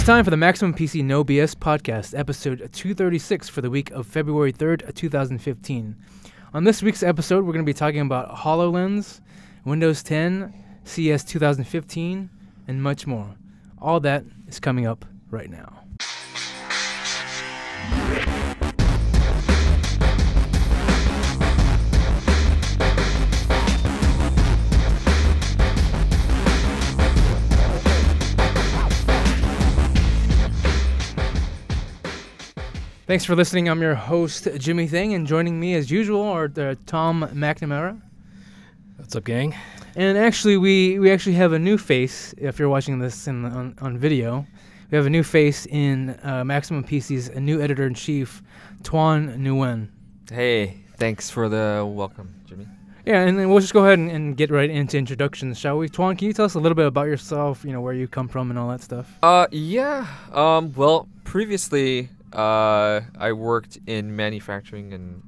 It's time for the Maximum PC No BS podcast, episode 236 for the week of February 3rd, 2015. On this week's episode, we're going to be talking about HoloLens, Windows 10, CES 2015, and much more. All that is coming up right now. Thanks for listening. I'm your host, Jimmy Thing, and joining me as usual are Tom McNamara. What's up, gang? And actually, we actually have a new face. If you're watching this on video, we have a new face in Maximum PC's new Editor-in-Chief, Tuan Nguyen. Hey, thanks for the welcome, Jimmy. Yeah, and then we'll just go ahead and get right into introductions, shall we? Tuan, can you tell us a little bit about yourself, where you come from and all that stuff? Well, previously, I worked in manufacturing and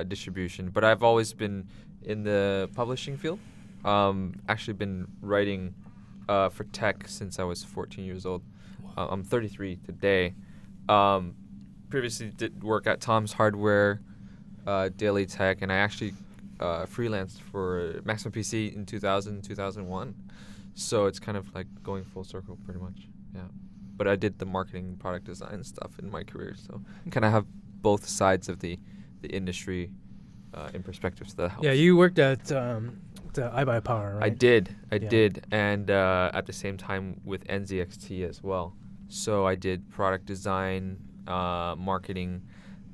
distribution, but I've always been in the publishing field. Actually been writing for tech since I was 14 years old. I'm 33 today. Previously did work at Tom's Hardware, Daily Tech, and I actually freelanced for Maximum PC in 2001. So it's kind of like going full circle pretty much, yeah. But I did the marketing, product design stuff in my career, so kind of have both sides of the industry in perspective. So that helps. Yeah, you worked at iBuyPower, right? I did, and at the same time with NZXT as well. So I did product design, marketing,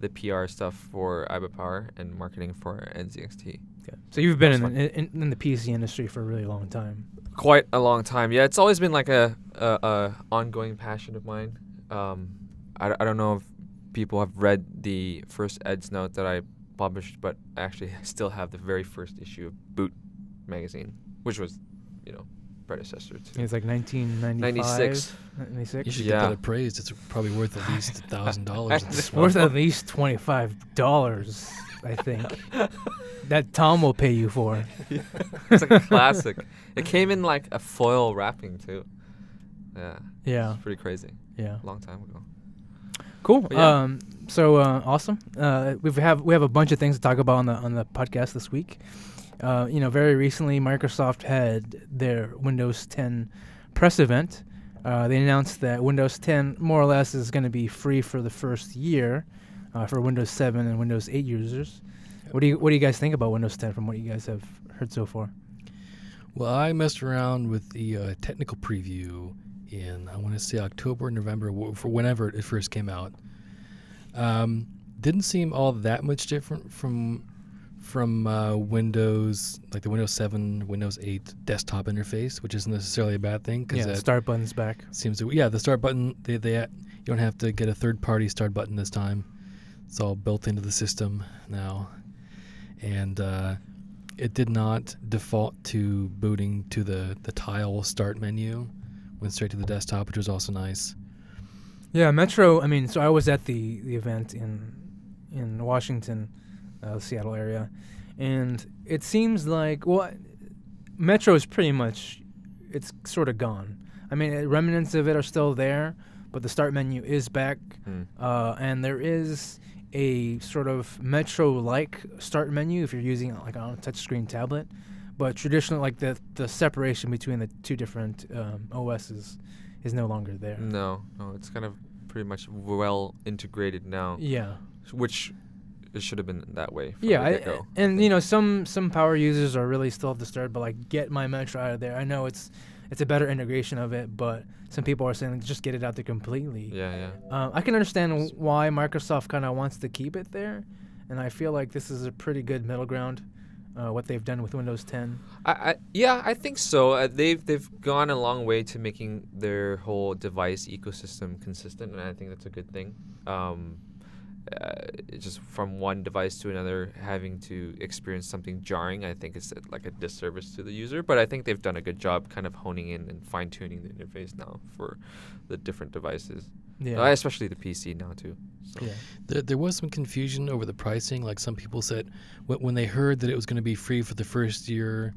the PR stuff for iBuyPower, and marketing for NZXT. Okay. So you've been in the PC industry for a really long time. Quite a long time. Yeah, it's always been like a ongoing passion of mine. I don't know if people have read the first Ed's note that I published, but I actually still have the very first issue of Boot magazine, which was, predecessor to. It's like 1996. 96. You should get that appraised. It's probably worth at least $1,000. It's worth at least $25, I think. That Tom will pay you for. Yeah. It's a classic. It came in like a foil wrapping too. Yeah. It's pretty crazy. Yeah. A long time ago. Cool. Yeah. Awesome. We have a bunch of things to talk about on the podcast this week. Very recently Microsoft had their Windows 10 press event. They announced that Windows 10 more or less is going to be free for the first year for Windows 7 and Windows 8 users. What do you guys think about Windows 10 from what you guys have heard so far? Well, I messed around with the technical preview in, I want to say, October, November, for whenever it first came out. Didn't seem all that much different from Windows, like the Windows 7, Windows 8 desktop interface, which isn't necessarily a bad thing. Yeah, the start button's back. Seems to, the start button, you don't have to get a third-party start button this time. It's all built into the system now. And it did not default to booting to the tile start menu. Went straight to the desktop, which was also nice. Yeah, Metro, so I was at the event in Washington, Seattle area, and it seems like, Metro is pretty much, it's sort of gone. Remnants of it are still there, but the start menu is back, and there is a sort of Metro-like start menu if you're using it like on a touchscreen tablet, but traditionally, like the separation between the two different OSs is no longer there. No, it's kind of pretty much well integrated now. Yeah, which it should have been that way. From yeah, the get-go, and some power users are really still disturbed, but like, get my Metro out of there. I know it's a better integration of it, but some people are saying just get it out there completely. Yeah. I can understand why Microsoft kind of wants to keep it there, and I feel like this is a pretty good middle ground, what they've done with Windows 10. I think so. They've gone a long way to making their whole device ecosystem consistent, and I think that's a good thing. Just from one device to another, having to experience something jarring, I think it's like a disservice to the user. But I think they've done a good job kind of honing in and fine-tuning the interface now for the different devices. Yeah, especially the PC now too. So. Yeah, there was some confusion over the pricing. Like, some people said when they heard that it was going to be free for the first year,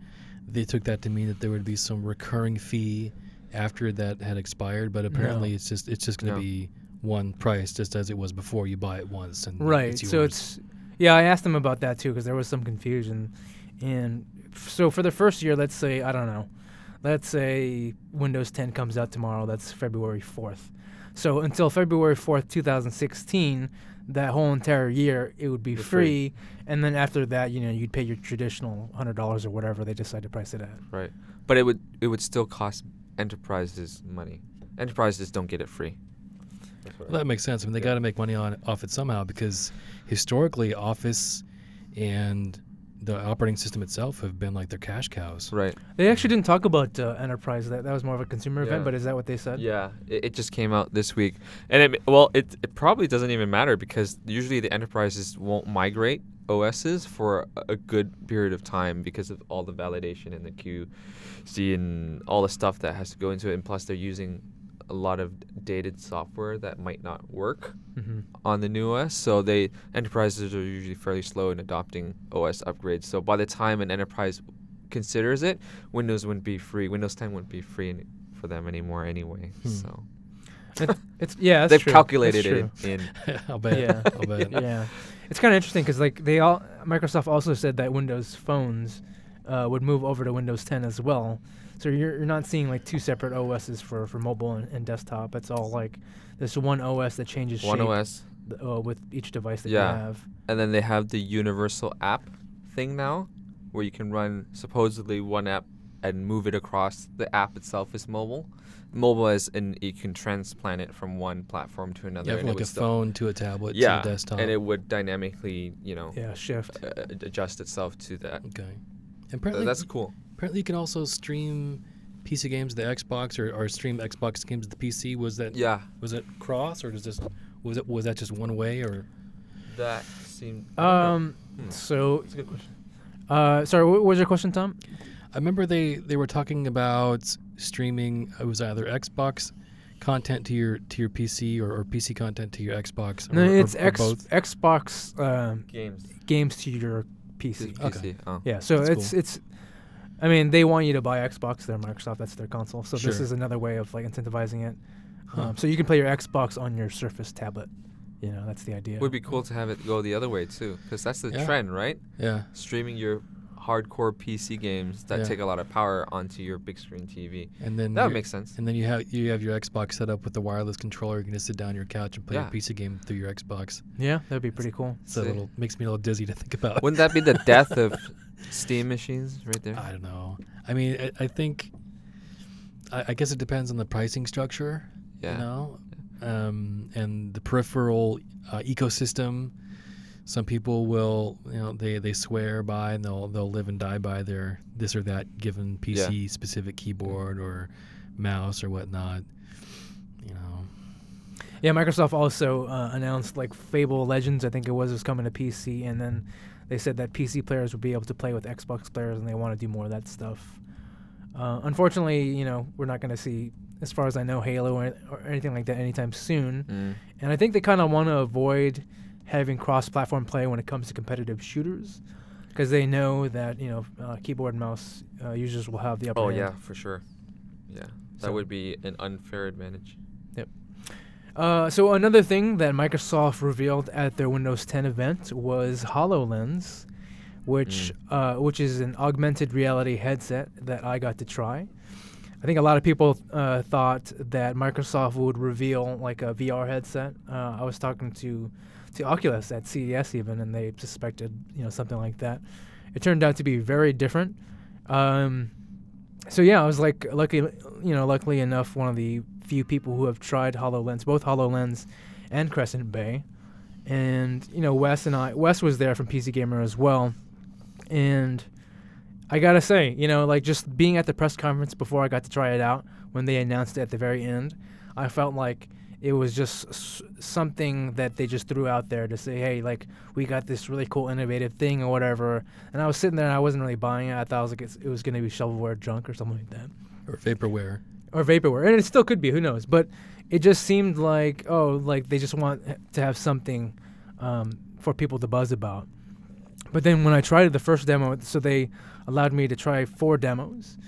they took that to mean that there would be some recurring fee after that had expired, but apparently No. it's just going to No. be one price, just as it was before. You buy it once, and Right. it's yours. So it's yeah. I asked them about that too because there was some confusion, and so for the first year, let's say I don't know, let's say Windows 10 comes out tomorrow. That's February 4th. So until February 4th, 2016, that whole entire year it would be You're free, and then after that, you'd pay your traditional $100 or whatever they decide to price it at. Right. But it would still cost enterprises money. Enterprises don't get it free. Well, that makes sense. I mean, they got to make money off it somehow because historically, Office and the operating system itself have been like their cash cows. Right. They actually didn't talk about enterprise. That was more of a consumer event. Yeah. But is that what they said? Yeah, it just came out this week, and it probably doesn't even matter because usually the enterprises won't migrate OSs for a good period of time because of all the validation and the QC and all the stuff that has to go into it, and plus they're using a lot of dated software that might not work Mm-hmm. on the new OS. So enterprises are usually fairly slow in adopting OS upgrades. So by the time an enterprise considers it, Windows wouldn't be free. Windows 10 wouldn't be free for them anymore anyway. So It's yeah, that's they've true. calculated That's it true. in. I'll bet. Yeah. I'll bet. Yeah, it's kind of interesting because Microsoft also said that Windows phones would move over to Windows 10 as well. So you're not seeing like two separate OSs for mobile and desktop. It's all like this one OS that changes One shape OS. with each device that Yeah. you have. And then they have the universal app thing now, where you can run supposedly one app and move it across. The app itself is mobile. Mobile as in you can transplant it from one platform to another. Yeah, and from it like would a still- phone to a tablet Yeah, to a desktop. and it would dynamically, Yeah, shift. adjust itself to that. Okay. And apparently, That's cool. apparently you can also stream PC games to the Xbox or stream Xbox games to the PC. Was that cross or was that just one way or? That seemed. So That's a good question. sorry, what was your question, Tom? I remember they were talking about streaming. It was either Xbox content to your PC or PC content to your Xbox. No, it's or both. Xbox games to your PC. PC. Oh. Yeah, so That's it's. I mean, they want you to buy Xbox. They're Microsoft. That's their console. So this Sure. is another way of like incentivizing it. Huh. So you can play your Xbox on your Surface tablet. That's the idea. Would be cool to have it go the other way too, because that's the Yeah. trend, right? Yeah. Streaming your hardcore PC games that Yeah. take a lot of power onto your big screen TV. And then That would your- make sense. And then you have your Xbox set up with the wireless controller. You can just sit down on your couch and play Yeah. a PC game through your Xbox. Yeah, that'd be pretty cool. So Sick. makes me a little dizzy to think about. Wouldn't that be the death of Steam machines right there? I don't know. I mean, I think. I guess it depends on the pricing structure. Yeah. You know, and the peripheral ecosystem. Some people will, they swear by and they'll live and die by their this or that given PC specific keyboard or mouse or whatnot. Yeah, Microsoft also announced like Fable Legends, I think it was coming to PC, and then they said that PC players would be able to play with Xbox players, and they want to do more of that stuff. Unfortunately, we're not going to see, as far as I know, Halo or anything like that anytime soon. And I think they kind of want to avoid having cross-platform play when it comes to competitive shooters, because they know that keyboard and mouse users will have the upper hand. Yeah, for sure. Yeah, that So- would be an unfair advantage. So another thing that Microsoft revealed at their Windows 10 event was HoloLens, which is an augmented reality headset that I got to try. I think a lot of people thought that Microsoft would reveal like a VR headset. I was talking to Oculus at CES even, and they suspected something like that. It turned out to be very different. So yeah, I was like luckily enough, one of the few people who have tried HoloLens, both HoloLens and Crescent Bay. And Wes was there from PC Gamer as well. And I gotta say, like just being at the press conference before I got to try it out, when they announced it at the very end, I felt like it was just something that they just threw out there to say, hey, like, we got this really cool, innovative thing or whatever. And I was sitting there and I wasn't really buying it. I thought it was going to be shovelware junk or something like that. Or vaporware. Or vaporware. And it still could be, who knows. But it just seemed like, they just want to have something for people to buzz about. But then when I tried the first demo, so they allowed me to try 4 demos.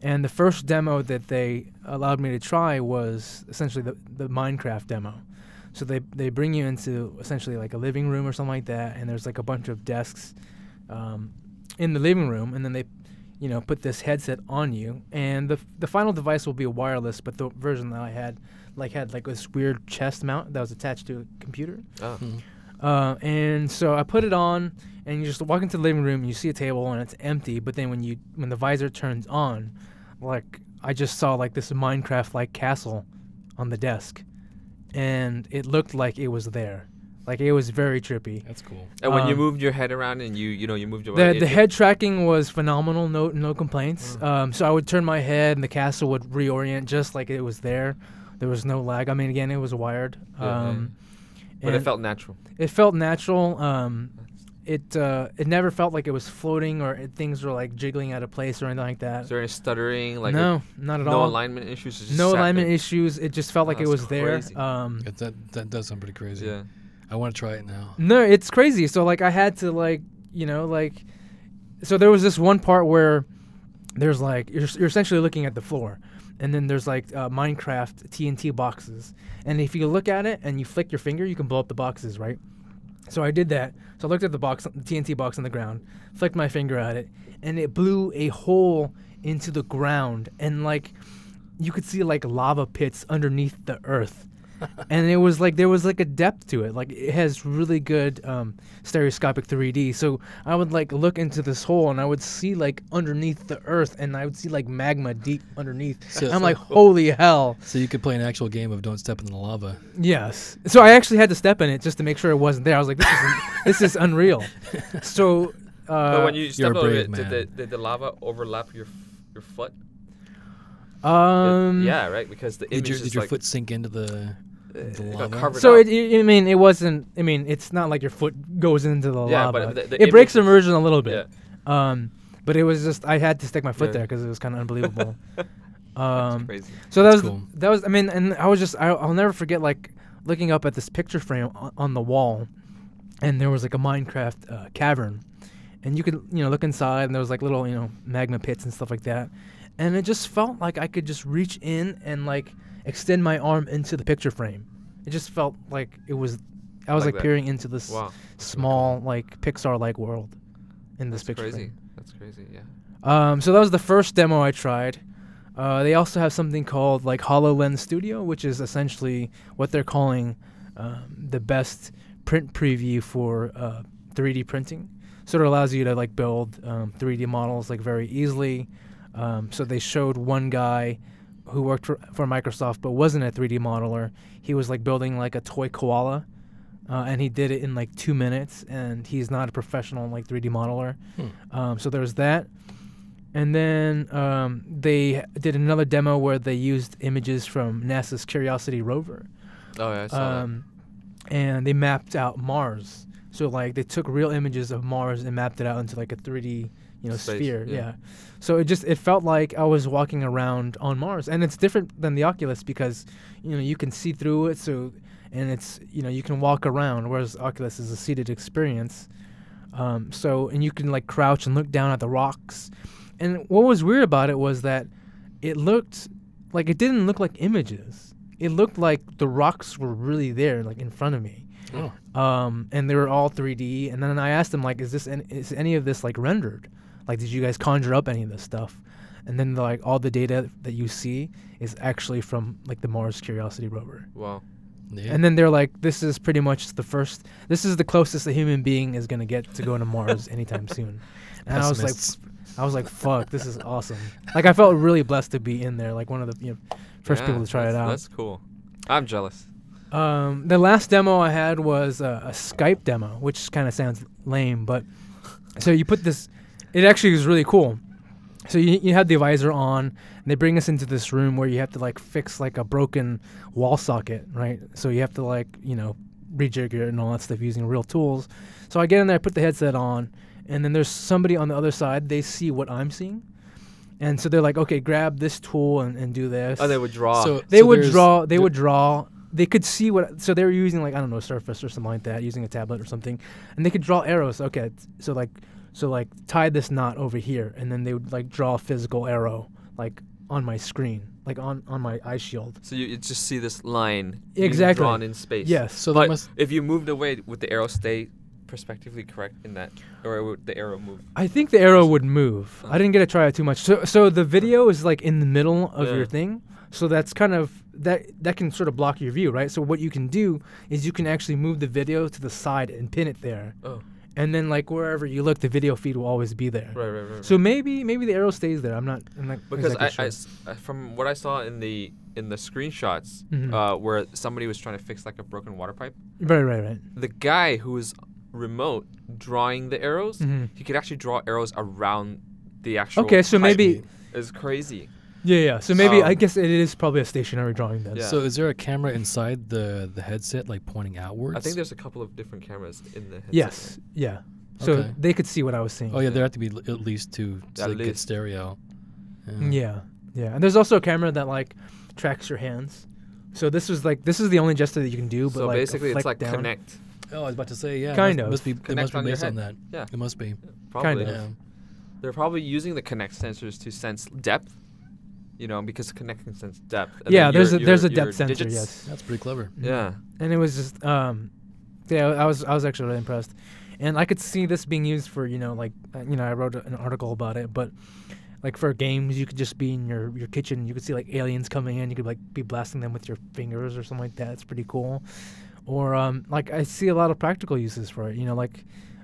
And the first demo that they allowed me to try was essentially the Minecraft demo. So they bring you into essentially like a living room or something like that, and there's like a bunch of desks in the living room, and then they, put this headset on you, and the final device will be wireless, but the version that I had had this weird chest mount that was attached to a computer. Oh. And so I put it on, and you just walk into the living room, and you see a table, and it's empty. But then when the visor turns on, I just saw this Minecraft castle on the desk, and it looked like it was there. It was very trippy. That's cool. And when you moved your head around and you moved your body, the head tracking was phenomenal. No complaints. So I would turn my head, and the castle would reorient just like it was there. There was no lag. I mean, again, it was wired. But it felt natural. It felt natural. It never felt like it was floating or things were jiggling out of place or anything like that. Is there any stuttering? No, not at all. No alignment issues. It just no sat alignment there? issues. It just felt like it was crazy. there. That does sound pretty crazy. Yeah. I want to try it now. No, it's crazy. So I had to so there was this one part where there's you're essentially looking at the floor. And then there's Minecraft TNT boxes. And if you look at it and you flick your finger, you can blow up the boxes, right? So I did that. So I looked at the TNT box on the ground, flicked my finger at it, and it blew a hole into the ground. And you could see lava pits underneath the earth. And it was there was a depth to it. It has really good stereoscopic 3D. So I would look into this hole, and I would see underneath the earth, and I would see magma deep underneath. So I'm holy hell. So you could play an actual game of Don't Step in the Lava. Yes. So I actually had to step in it just to make sure it wasn't there. I was like, this is unreal. So But when you stepped a over brave it, man. did the lava overlap your foot? yeah, right, because the image Did your foot sink into the it lava? got covered So up. it wasn't. I mean, it's not like your foot goes into the Yeah, lava. but the it breaks image is- immersion a little bit. Yeah. But it was just I had to stick my foot Yeah. there because it was kind of unbelievable. That's crazy. So That's that was cool. that was. I mean, and I was just I'll never forget looking up at this picture frame on the wall, and there was a Minecraft cavern, and you could look inside, and there was little magma pits and stuff like that, and it just felt like I could just reach in and extend my arm into the picture frame. It just felt like it was I was Like that. peering into this Wow. small Pixar world in this That's picture crazy. frame. That's crazy. Yeah. So that was the first demo I tried. They also have something called HoloLens Studio, which is essentially what they're calling the best print preview for 3D printing. So it allows you to build 3D models very easily. So they showed one guy who worked for Microsoft but wasn't a 3D modeler. He was building a toy koala, and he did it in 2 minutes. And he's not a professional 3D modeler. So there's that. And then they did another demo where they used images from NASA's Curiosity rover. Oh yeah, I saw that. And they mapped out Mars. So they took real images of Mars and mapped it out into a 3D Space, sphere. yeah. Yeah. So it felt like I was walking around on Mars, and it's different than the Oculus because you can see through it. So and it's you can walk around, whereas Oculus is a seated experience. And you can crouch and look down at the rocks. And what was weird about it was that it looked it didn't look like images. It looked like the rocks were really there, in front of me. Oh. And they were all 3D. And then I asked them, is any of this rendered? Did you guys conjure up any of this stuff? And then all the data that you see is actually from the Mars Curiosity rover. Wow. Yeah. And then they're this is pretty much this is the closest a human being is going to get to going to Mars anytime soon. And Pessimists. I was like, fuck, this is awesome. I felt really blessed to be in there, one of the first people to try it out. That's cool. I'm jealous. The last demo I had was a Skype demo, which kind of sounds lame, but so you put this. It actually was really cool. So you have the visor on, and they bring us into this room where you have to fix a broken wall socket, right? So you have to rejigger it and all that stuff using real tools. So I get in there, I put the headset on, and then there's somebody on the other side. They see what I'm seeing, and so they're okay, grab this tool and do this. Oh, they would draw. They would draw. They could see what. So they were using I don't know, Surface or something like that, using a tablet or something, and they could draw arrows. Okay, so tie this knot over here, and then they would draw a physical arrow like on my screen, like on my eye shield. So you just see this line being Exactly. drawn in space. Yes. So But that must. if you moved away, would the arrow stay perspectively correct in that, or would the arrow move? I think the arrow would move. Oh. I didn't get to try it too much. So the video is like in the middle of Yeah. your thing. So that's kind of that can sort of block your view, right? So what you can do is you can actually move the video to the side and pin it there. Oh, And then like wherever you look, the video feed will always be there. right. So maybe the arrow stays there. I'm not Because exactly sure. from what I saw in the screenshots, Mhm. where somebody was trying to fix like a broken water pipe, Right. the guy who was remote drawing the arrows, Mhm. he could actually draw arrows around the actual. Okay, so pipe. maybe It's crazy. yeah. So maybe I Um, guess it is probably a stationary drawing then. Yeah. So is there a camera inside the headset, like pointing outwards? I think there's a couple of different cameras in the headset. Yes. Yeah. So Okay. they could see what I was seeing. Oh yeah, Yeah. there have to be at least two to At like, get least. stereo. Yeah. And there's also a camera that like tracks your hands. So this is the only gesture that you can do. But So like a basically, it's flick like down. Connect. Oh, I was about to say yeah. Kind it of. must be. It Connect must be on your based on head. that. Yeah. It must be. Probably. of. Yeah. They're probably using the Connect sensors to sense depth. You know, because Connect can sense depth. And Yeah. then There's a your depth sensor. digits- Yes. That's pretty clever. Yeah. And it was just yeah. I was actually really impressed, and I could see this being used for I wrote an article about it, but. Like for games, you could just be in your kitchen. You could see like aliens coming in. You could like be blasting them with your fingers or something like that. It's pretty cool. Or like I see a lot of practical uses for it.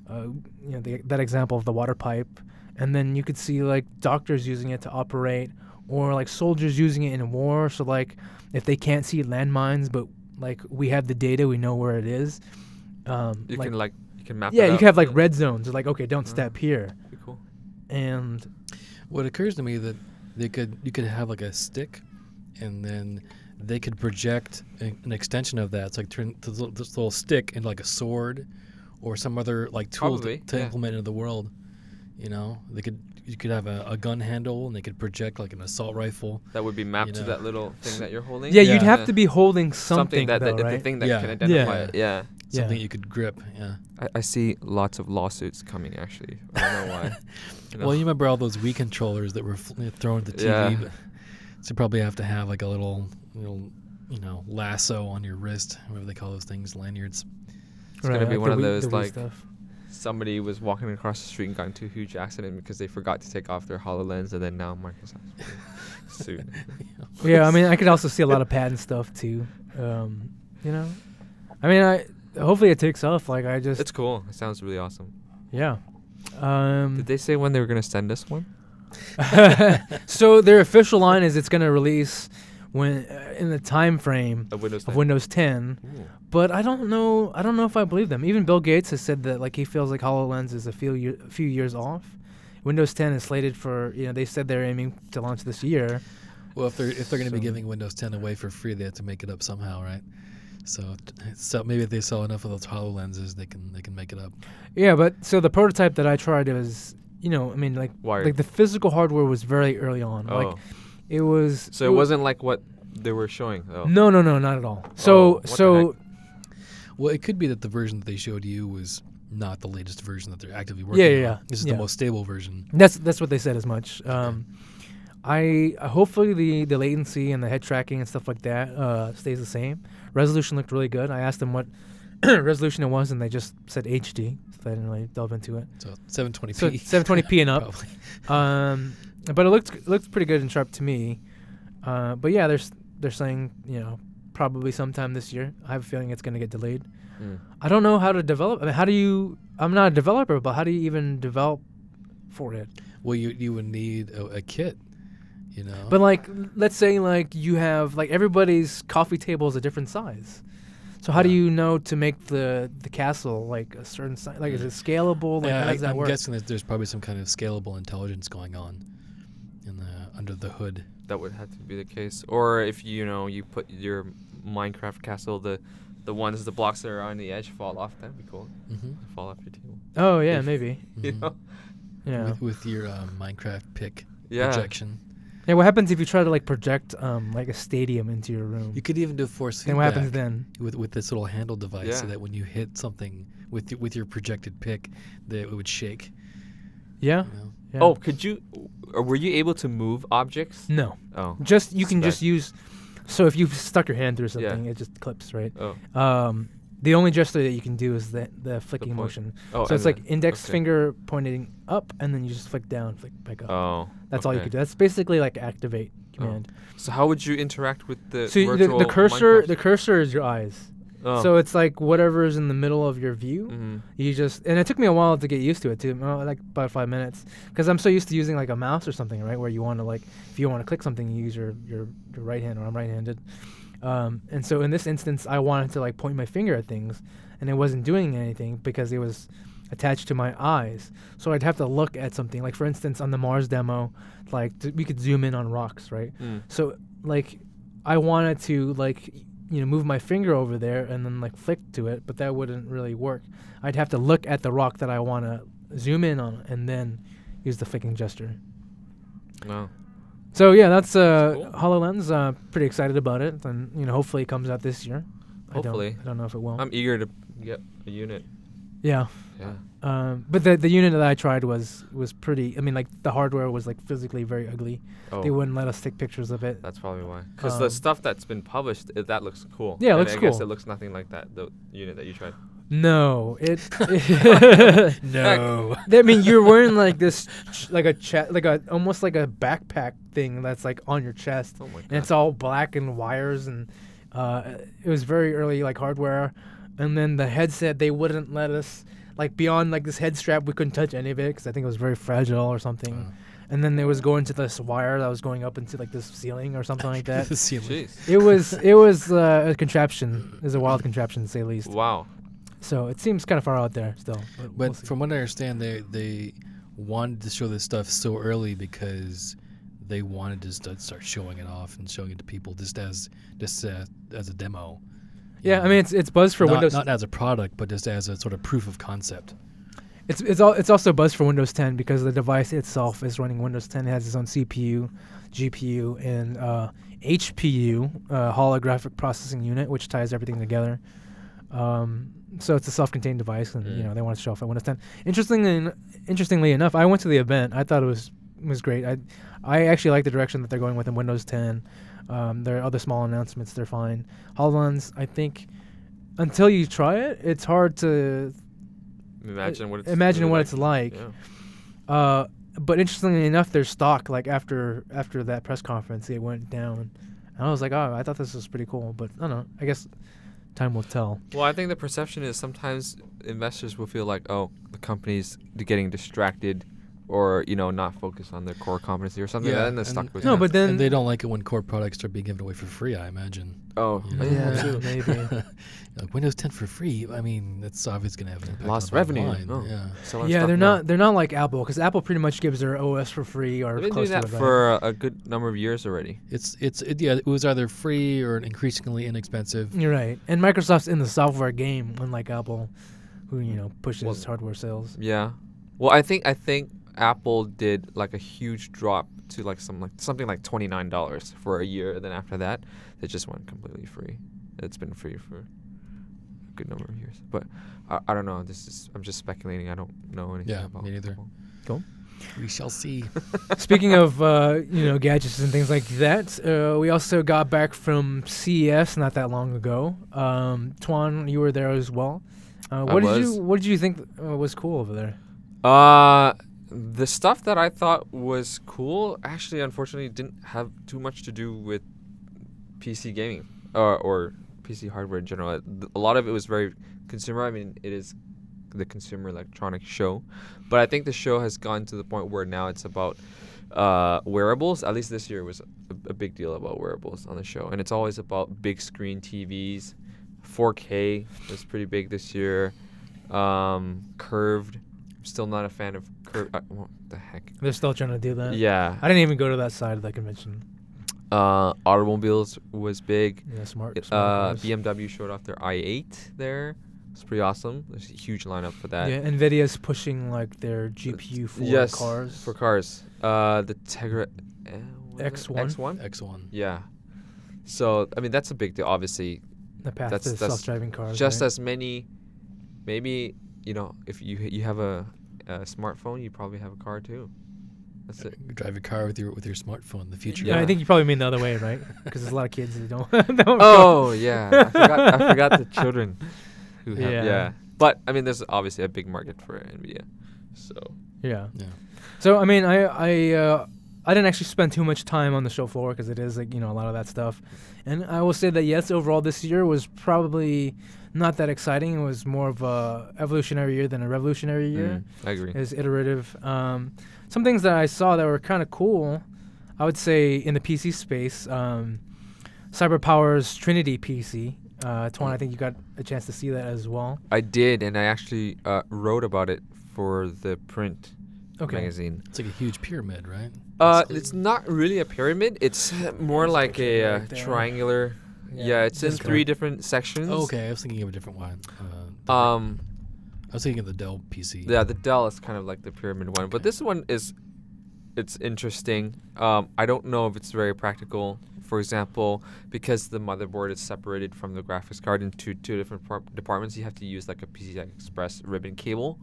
That example of the water pipe, and then you could see like doctors using it to operate, or like soldiers using it in war. So like if they can't see landmines, but like we have the data, we know where it is. You can map. Yeah, it you out. can have like red zones. Like okay, don't step here, Pretty cool. and What occurs to me that you could have like a stick, and then they could project an extension of that. It's like turn this little stick into like a sword, or some other like tool Probably, to yeah. implement into the world. You know, you could have a gun handle, and they could project like an assault rifle. That would be mapped to know. that little thing that you're holding. yeah, Yeah. you'd have to be holding something that though, the right? thing that Yeah. can identify Yeah. it. Yeah. Something Yeah. you could grip. Yeah. I see lots of lawsuits coming. Actually, I don't know why. Well, you remember all those Wii controllers that were thrown at the TV? Yeah. But, so you probably have to have like a little lasso on your wrist, whatever they call those things, lanyards. It's gonna be like one the of Wii- those the Wii like stuff. somebody was walking across the street and got into a huge accident because they forgot to take off their HoloLens, and then now Microsoft's being sued. Yeah, I mean, I could also see a lot of patent stuff too. I mean, hopefully it takes off. Like I just It's cool. It sounds really awesome. yeah. Did they say when they were gonna send us one? So their official line is it's going to release when in the time frame Of Windows 10. of Windows 10. Ooh. But I don't know if I believe them. Even Bill Gates has said that like he feels like HoloLens is a few years off. Windows 10 is slated for they said they're aiming to launch this year. Well, if they're going to be So- giving Windows 10 away for free, they have to make it up somehow, right? So maybe if they sell enough of those HoloLenses, they can make it up. Yeah, but so the prototype that I tried was Wired. like the physical hardware was very early on. Oh. Like it was So it wasn't like what they were showing though. No, not at all. Oh, So what the so Well, it could be that the version that they showed you was not the latest version that they're actively working Yeah. on. This is Yeah. the most stable version. that's what they said as much. I hopefully the latency and the head tracking and stuff like that stays the same. Resolution looked really good. I asked them what resolution it was, and they just said HD, so I didn't really delve into it. So 720p. So 720p and up. Probably. But it looked pretty good and sharp to me. But yeah, they're saying probably sometime this year. I have a feeling it's going to get delayed. Mm. I don't know how to develop. I mean, I'm not a developer, but how do you even develop for it? Well, you would need a kit, But like, let's say like you have like everybody's coffee table is a different size. So how do Yeah. you know to make the castle like a certain size? Like, is it scalable? Like, how does that I'm work? guessing that there's probably some kind of scalable intelligence going on under the hood. That would have to be the case. Or if you put your Minecraft castle, the blocks that are on the edge fall off. That'd be cool. Mm-hmm. Fall off your table. Oh yeah, If- maybe. You know? Yeah. With your Minecraft pick Yeah. projection. Yeah. What happens if you try to like project like a stadium into your room? You could even do force Then feedback. what happens then? With this little handle device, so Yeah. that when you hit something with your projected pick, that it would shake. Yeah. Yeah. Oh, could you? Or were you able to move objects? No. Oh. Just you can Spec. just use. So if you've stuck your hand through Yeah. something, it just clips, right? Oh. The only gesture that you can do is the flicking point. motion. Oh. So it's and like index okay. finger pointing up, and then you just flick down, flick back up. Oh. That's all you okay. could do. That's basically like activate command. So how would you interact with the So virtual the cursor, Minecraft? the cursor is your eyes. Oh. So it's like whatever is in the middle of your view. Mhm. You just, and it took me a while to get used to it too, like about 5 minutes, because I'm so used to using like a mouse or something, right? Where you want to like, if you want to click something, you use your right hand, or I'm right-handed. And so in this instance, I wanted to like point my finger at things, and it wasn't doing anything because it was attached to my eyes. So I'd have to look at something. Like for instance, on the Mars demo, like we could zoom in on rocks, right? Mm. So like I wanted to like move my finger over there and then like flick to it, but that wouldn't really work. I'd have to look at the rock that I want to zoom in on and then use the flicking gesture. Wow. So yeah, that's Cool. HoloLens. Pretty excited about it, and hopefully it comes out this year. Hopefully. I don't know if it will. I'm eager to get a unit. Yeah. Yeah. But the unit that I tried was pretty. I mean, like the hardware was like physically very ugly. Oh. They wouldn't let us take pictures of it. That's probably why. Because the stuff that's been published, that looks cool. Yeah, it And looks I guess cool. it looks nothing like that, the unit that you tried. No, No. I mean, you're wearing like this, almost like a backpack thing that's like on your chest, Oh my god. and it's all black and wires, and it was very early like hardware, and then the headset they wouldn't let us like beyond like this head strap. We couldn't touch any of it because I think it was very fragile or something. And then it was going to this wire that was going up into like this ceiling or something like that. The ceiling. Jeez. It was a contraption. It was a wild contraption to say the least. Wow. So it seems kind of far out there still. But we'll see. from what I understand, they wanted to show this stuff so early because they wanted to start showing it off and showing it to people just as a demo. Yeah, I mean it's buzzed for Windows. Not as a product, but just as a sort of proof of concept. It's also buzzed for Windows 10 because the device itself is running Windows 10. It has its own CPU, GPU, and HPU, holographic processing unit, which ties everything together. So it's a self-contained device, and they want to show off at Windows 10. Interestingly enough, I went to the event. I thought it was great. I actually like the direction that they're going with in Windows 10. There are other small announcements. They're fine. HoloLens, I think, until you try it, it's hard to Imagine what it's it's like. Yeah. But interestingly enough, their stock, like after that press conference, it went down. And I was like, oh, I thought this was pretty cool. But I don't know. I guess time will tell. Well, I think the perception is sometimes investors will feel like, oh, the company's getting distracted or, not focused on their core competency or something. Yeah, And then stuck with No, it. but then and they don't like it when core products are being given away for free, I imagine. Oh, You know? yeah, maybe. Like Windows 10 for free. I mean, that's obviously going to have an impact. Lost on the bottom revenue. line. Oh. Yeah. Selling Yeah, stuff they're now. not like Apple, because Apple pretty much gives their OS for free or They've been close doing to that it. for a good number of years already. It was either free or increasingly inexpensive. You're right, and Microsoft's in the software game, unlike Apple, who pushes Well, hardware sales. Yeah. Well, I think Apple did like a huge drop to something like $29 for a year. And then after that, it just went completely free. It's been free for a good number of years. But I don't know. I'm just speculating. I don't know anything Yeah, about me neither. Apple. Cool. We shall see. Speaking of gadgets and things like that, we also got back from CES not that long ago. Tuan, you were there as well. What did you think was cool over there? The stuff that I thought was cool actually, unfortunately, didn't have too much to do with PC gaming or PC hardware in general. A lot of it was very consumer. I mean, it is the Consumer Electronics Show, but I think the show has gone to the point where now it's about wearables. At least this year was a big deal about wearables on the show, and it's always about big screen TVs. 4K was pretty big this year. Curved. I'm still not a fan of curved. What the heck? They're still trying to do that. Yeah. I didn't even go to that side of the convention. Automobiles was big. Yeah, smart cars. BMW showed off their i8 there. It's pretty awesome. There's a huge lineup for that. Yeah, Nvidia's pushing like their GPU for cars. For cars. The Tegra X1? X1. Yeah. So I mean that's a big deal. Obviously, The path that's to self-driving cars. just right? as many. Maybe if you have a smartphone, you probably have a car too. That's it. You drive your car with your smartphone in the future. Yeah, I Yeah. think you probably mean the other way, right? Because there's a lot of kids who don't. don't Oh yeah, I forgot the children who have Yeah. yeah. But I mean, there's obviously a big market for Nvidia. So Yeah. Yeah. So I mean, I didn't actually spend too much time on the show floor because it is like, you know, a lot of that stuff, and I will say that yes, overall this year was probably not that exciting. It was more of a evolutionary year than a revolutionary year. I agree. It was iterative. Some things that I saw that were kind of cool, I would say in the PC space, CyberPower's Trinity PC. Tuan, I think you got a chance to see that as well. I did, and I actually wrote about it for the print magazine. It's like a huge pyramid, right? It's not really a pyramid. It's more There's a like picture a right there. triangular. Yeah, it's in this 3 one. different sections. Oh, okay, I was thinking of a different one. I was thinking of the Dell PC. Yeah, the Dell is kind of like the pyramid one, but this one it's interesting. I don't know if it's very practical. For example, because the motherboard is separated from the graphics card into 2 different departments, you have to use like a PCI Express ribbon cable.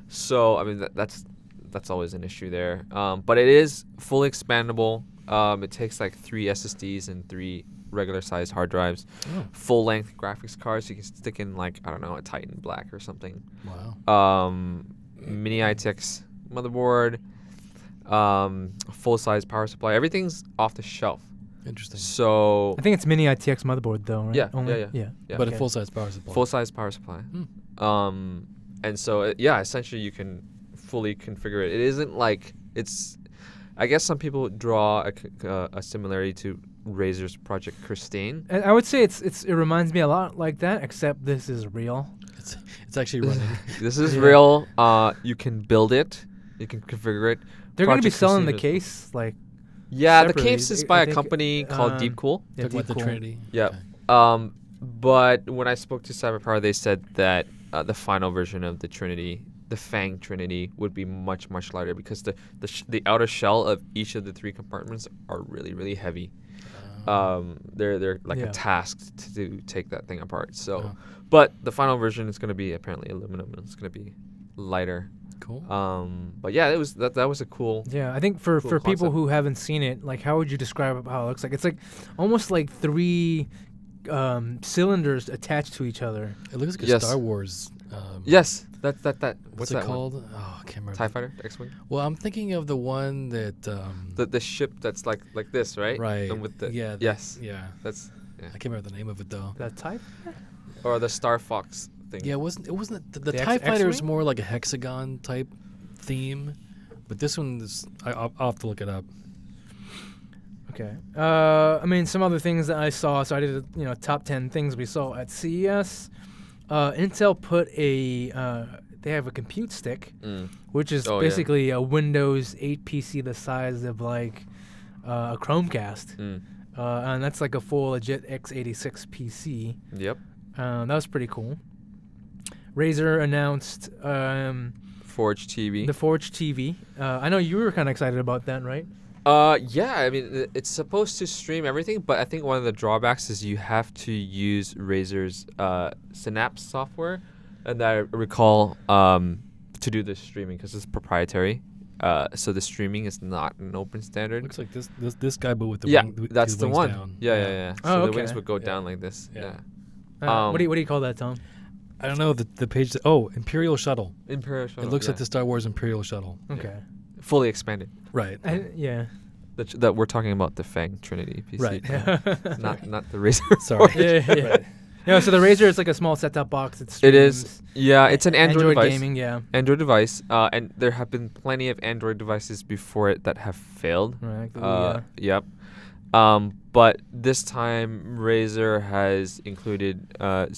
So I mean that's always an issue there. But it is fully expandable. It takes like 3 SSDs and 3 regular sized hard drives, full length graphics cards. You can stick in like, I don't know, a Titan Black or something. Wow. Mini ITX motherboard, full size power supply. Everything's off the shelf. Interesting. So I think it's mini ITX motherboard though, right? Yeah, Only? yeah. But okay. a full-size power supply. full size power supply. And so essentially you can fully configure it. It isn't like it's. I guess some people draw a similarity to Razer's Project Christine. And I would say it reminds me a lot like that, except this is real. It's actually running. This is Yeah. real. You can build it. You can configure it. They're going to be Project selling the Christine case like. Yeah, the separately. case is I by a think, company called um, DeepCool. Yeah, Talking about the Deep Cool. Trinity. Yeah. Okay. But when I spoke to CyberPower, they said that the final version of the Trinity, the Fang Trinity, would be much, much lighter because the outer shell of each of the 3 compartments are really, really heavy. They're like Yeah. a task to take that thing apart. So, Oh. but the final version is going to be apparently aluminum and it's going to be lighter. Cool. But yeah, it was that was a cool. Yeah, I think for Cool people concept. who haven't seen it, like how would you describe how it looks like? It's like almost like 3 cylinders attached to each other. It looks like a Yes. Star Wars. Yes, that. What's What's it that called? one? Oh, I can't remember. TIE Fighter, X-wing. Well, I'm thinking of the one that. The ship that's like this, right? Right. And with the Yeah. yes, Yeah. that's I can't remember the name of it though. That type? or the Star Fox thing. Yeah, it wasn't the The TIE Fighter is X-Wing? more like a hexagon type theme, but this one is I'll have to look it up. Okay. I mean, some other things that I saw. So I did, top 10 things we saw at CES. Intel put they have a compute stick, which is Oh, yeah. basically a Windows 8 PC the size of like a Chromecast. And that's like a full legit x86 PC. Yep. That was pretty cool. Razer announced Forge TV. the Forge TV. I know you were kind of excited about that, right? Yeah, I mean, it's supposed to stream everything, but I think one of the drawbacks is you have to use Razer's Synapse software, and I recall to do the streaming because it's proprietary. So the streaming is not an open standard. Looks like this guy, but with the Yeah, wing, with that's his the wings one. down. Yeah. Oh, So the wings okay. would go Yeah. down like this. Yeah. Yeah. What do you call that, Tom? I don't know the page. Imperial Shuttle. Imperial Shuttle. It looks yeah. like the Star Wars Imperial Shuttle. Okay. fully expanded. Right. Yeah. That we're talking about the Fang Trinity PC. Right. Not the Razer. Sorry. Yeah. Right. Yeah, so the Razer is like a small set-top box. It is. Yeah, it's an Android device. gaming, yeah. Android device, and there have been plenty of Android devices before it that have failed. Right. Yeah. Yep. But this time, Razer has included, I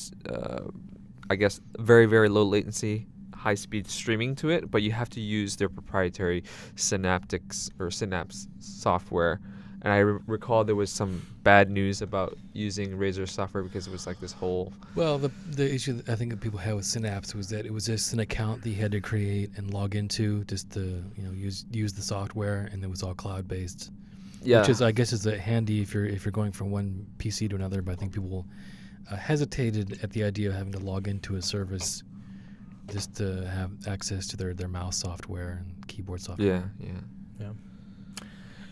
guess, very, very low latency, high-speed streaming to it, but you have to use their proprietary Synapse software. And I recall there was some bad news about using Razer software because it was like this whole... Well, the issue that I think that people had with Synapse was that it was just an account that you had to create and log into just to use the software, and it was all cloud-based. Yeah. Which is, I guess, is handy if you're going from one PC to another. But I think people hesitated at the idea of having to log into a service just to have access to their mouse software and keyboard software. Yeah.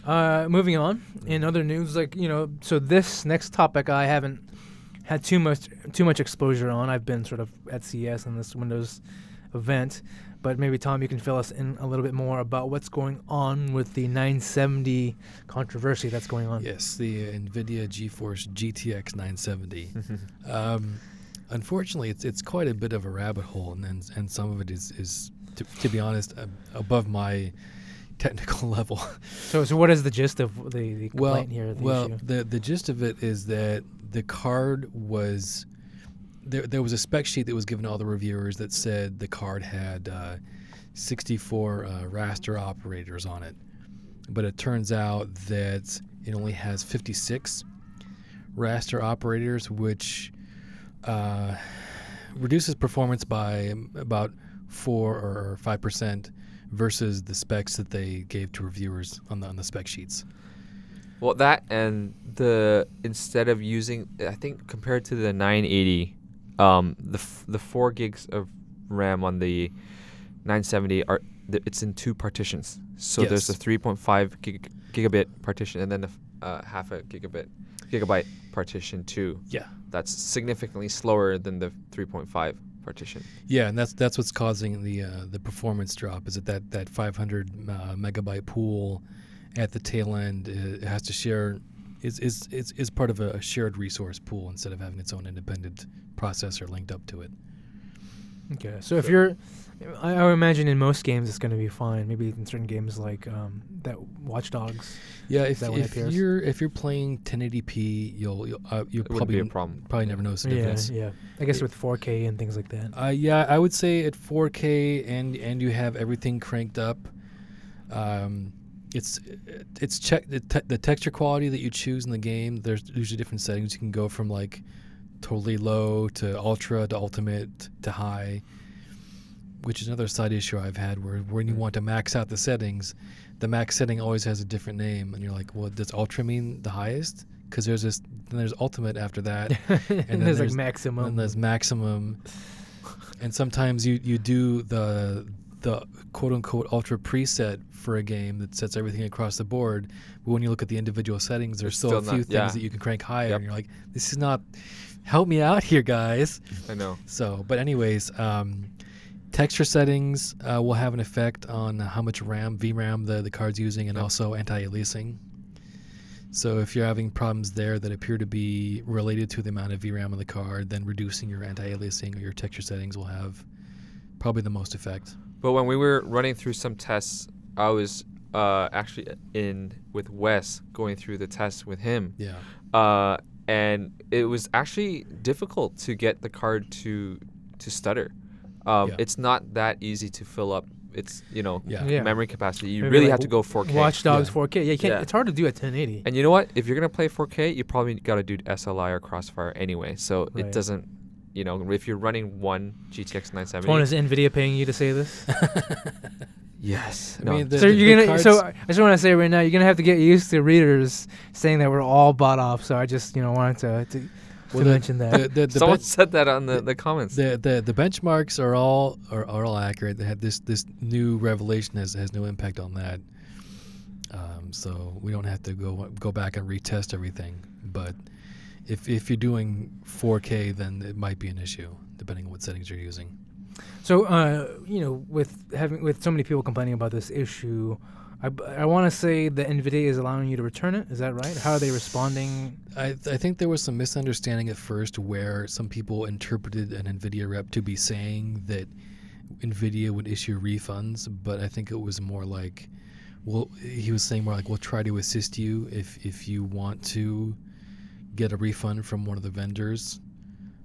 Moving on, in other news, like, so this next topic I haven't had too much exposure on. I've been sort of at CES and this Windows event, but maybe Tom, you can fill us in a little bit more about what's going on with the 970 controversy that's going on. Yes, the NVIDIA GeForce GTX 970. Unfortunately, it's quite a bit of a rabbit hole, and some of it is to be honest, above my technical level. So what is the gist of the complaint here? Issue? The gist of it is that the card was there was a spec sheet that was given to all the reviewers that said the card had 64 raster operators on it, but it turns out that it only has 56 raster operators, which reduces performance by about 4 or 5% versus the specs that they gave to reviewers on the spec sheets. Well, that and instead of using, I think compared to the 980, the 4 gigs of RAM on the 970 it's in 2 partitions. So yes. There's a 3.5 gigabit partition and then a half a gigabyte partition too. Yeah, that's significantly slower than the 3.5 partition. Yeah, and that's what's causing the performance drop. Is that 500 megabyte pool at the tail end it has to share is part of a shared resource pool instead of having its own independent processor linked up to it. Okay, so if you're, I would imagine in most games it's going to be fine. Maybe in certain games like that Watch Dogs. Yeah, if you're playing 1080p, you'll probably be a problem. Probably never notice the difference. Yeah. I guess with 4K and things like that. Yeah, I would say at 4K and you have everything cranked up. It's check the texture quality that you choose in the game. There's usually different settings. You can go from like totally low to ultra to ultimate to high, which is another side issue I've had where when you want to max out the settings, the max setting always has a different name, and you're like, well, does ultra mean the highest? Because then there's ultimate after that, and then there's like maximum. And there's maximum, and sometimes you do the quote unquote ultra preset for a game that sets everything across the board, but when you look at the individual settings, there's still a few things that you can crank higher, and you're like, this is not. Help me out here, guys. I know. So, but anyways, texture settings will have an effect on how much VRAM the card's using, and also anti-aliasing. So if you're having problems there that appear to be related to the amount of VRAM on the card, then reducing your anti-aliasing or your texture settings will have probably the most effect. But when we were running through some tests, I was actually in with Wes going through the tests with him. Yeah. And it was actually difficult to get the card to stutter. It's not that easy to fill up its memory capacity. You really have to go 4K. Watch Dogs 4K. Yeah, you can't. It's hard to do at 1080. And you know what? If you're gonna play 4K, you probably got to do SLI or Crossfire anyway. So it doesn't. If you're running one GTX 970. Is NVIDIA paying you to say this? Yes. I mean, So I just want to say right now, you're gonna have to get used to readers saying that we're all bought off. So I just wanted to mention that. Someone said that on the comments. The benchmarks are all accurate. They had this new revelation has no impact on that. So we don't have to go back and retest everything. But if you're doing 4K, then it might be an issue depending on what settings you're using. So, with so many people complaining about this issue, I want to say that NVIDIA is allowing you to return it. Is that right? How are they responding? I think there was some misunderstanding at first where some people interpreted an NVIDIA rep to be saying that NVIDIA would issue refunds, but I think it was more like, he was saying more like, we'll try to assist you if you want to get a refund from one of the vendors,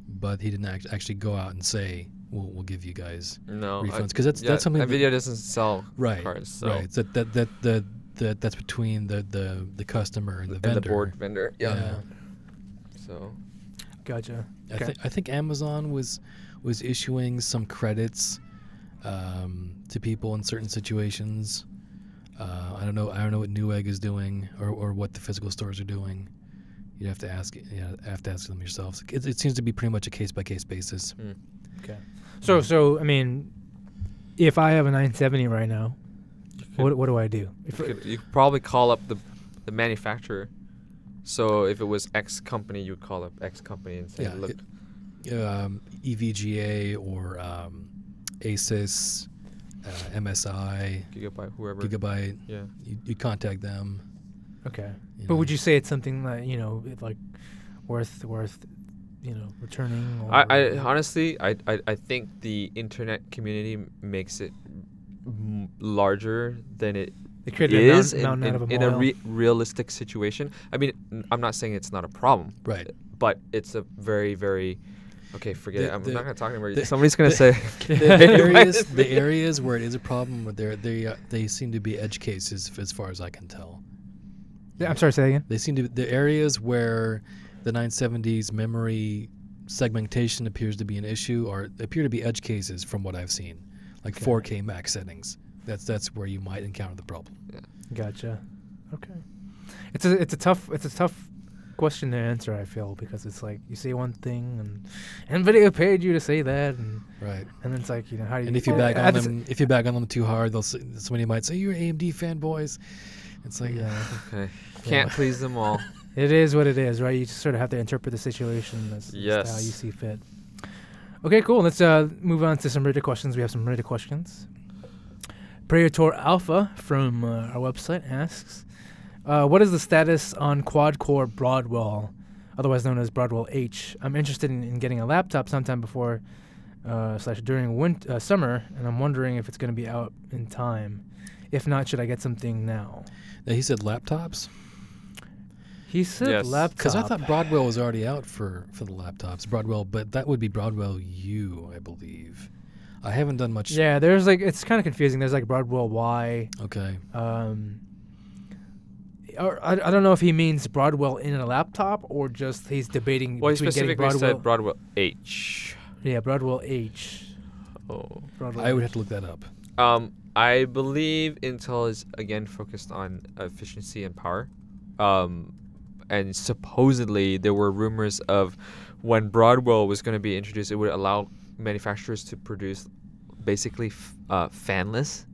but he didn't actually go out and say, we'll give you guys refunds, because that's something NVIDIA doesn't sell cards. So. Right. So that's between the customer and the vendor. And the board vendor. Yeah. So. Gotcha. I think Amazon was issuing some credits to people in certain situations. I don't know what Newegg is doing or what the physical stores are doing. You have to ask them yourselves. It seems to be pretty much a case by case basis. Okay. So I mean, if I have a 970 right now, What do I do? You could probably call up the manufacturer. So if it was X company, you'd call up X company and say, look. EVGA or Asus, MSI, Gigabyte. Yeah. You contact them. Okay. But would you say it's something that, like worth returning? Or I honestly, I think the internet community makes it larger than it is in a realistic situation. I mean, I'm not saying it's not a problem. Right. But it's a very, very... Okay, forget it. I'm not going to talk anymore. Somebody's going to say... the areas where it is a problem, they seem to be edge cases as far as I can tell. Yeah, I'm sorry, say that again? They seem to the areas where the 970's memory segmentation appears to be an issue or appear to be edge cases from what I've seen. Like 4K max settings. That's where you might encounter the problem. Yeah. Gotcha. Okay. It's a tough question to answer, I feel, because it's like you say one thing and NVIDIA paid you to say that, and right, and then it's like how do you? And if you bag on them too hard, somebody might say you're AMD fanboys. It's like okay, can't please them all. It is what it is, right? You just sort of have to interpret the situation as how you see fit. Okay, cool. Let's move on to some Reddit questions. We have some Reddit questions. Praetor Alpha from our website asks, what is the status on quad-core Broadwell, otherwise known as Broadwell H? I'm interested in getting a laptop sometime before / during summer, and I'm wondering if it's going to be out in time. If not, should I get something now? Now, he said laptops? He said laptop. Because I thought Broadwell was already out for the laptops. Broadwell, but that would be Broadwell U, I believe. I haven't done much. Yeah, there's it's kind of confusing. There's Broadwell Y. Okay. Or I don't know if he means Broadwell in a laptop or just he's debating. Well, he between specifically getting said Broadwell H. Yeah, Broadwell H. Oh. Broadwell I would have to look that up. I believe Intel is again focused on efficiency and power. And supposedly there were rumors of when Broadwell was going to be introduced, it would allow manufacturers to produce basically fanless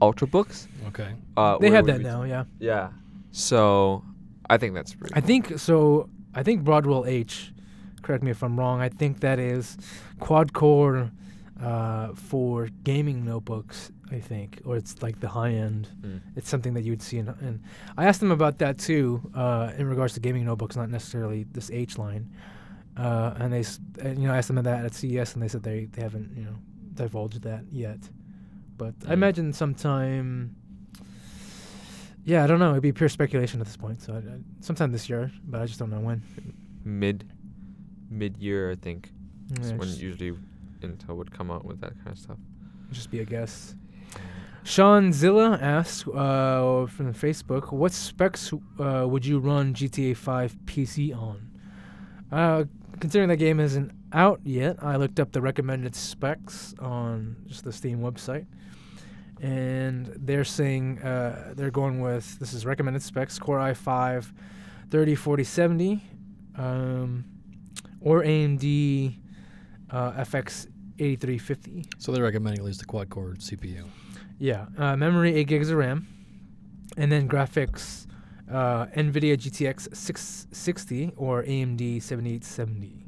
Ultrabooks. Okay. They have that now, yeah. Yeah. So I think that's pretty cool. I think Broadwell H, correct me if I'm wrong, I think that is quad-core for gaming notebooks, I think, or it's like the high end. It's something that you would see in I asked them about that too, in regards to gaming notebooks, not necessarily this H line. And I asked them that at CES, and they said they haven't divulged that yet. But I imagine sometime. Yeah, I don't know. It'd be pure speculation at this point. So sometime this year, but I just don't know when. Mid-year, I think. Yeah, when usually Intel would come out with that kind of stuff. Just be a guess. Sean Zilla asks from Facebook, what specs would you run GTA 5 PC on? Considering that game isn't out yet, I looked up the recommended specs on just the Steam website. And they're saying they're going with, this is recommended specs, Core i5 304070 or AMD FX 8350. So they're recommending at least a quad-core CPU. Yeah. Memory, 8 gigs of RAM. And then graphics, NVIDIA GTX 660 or AMD 7870.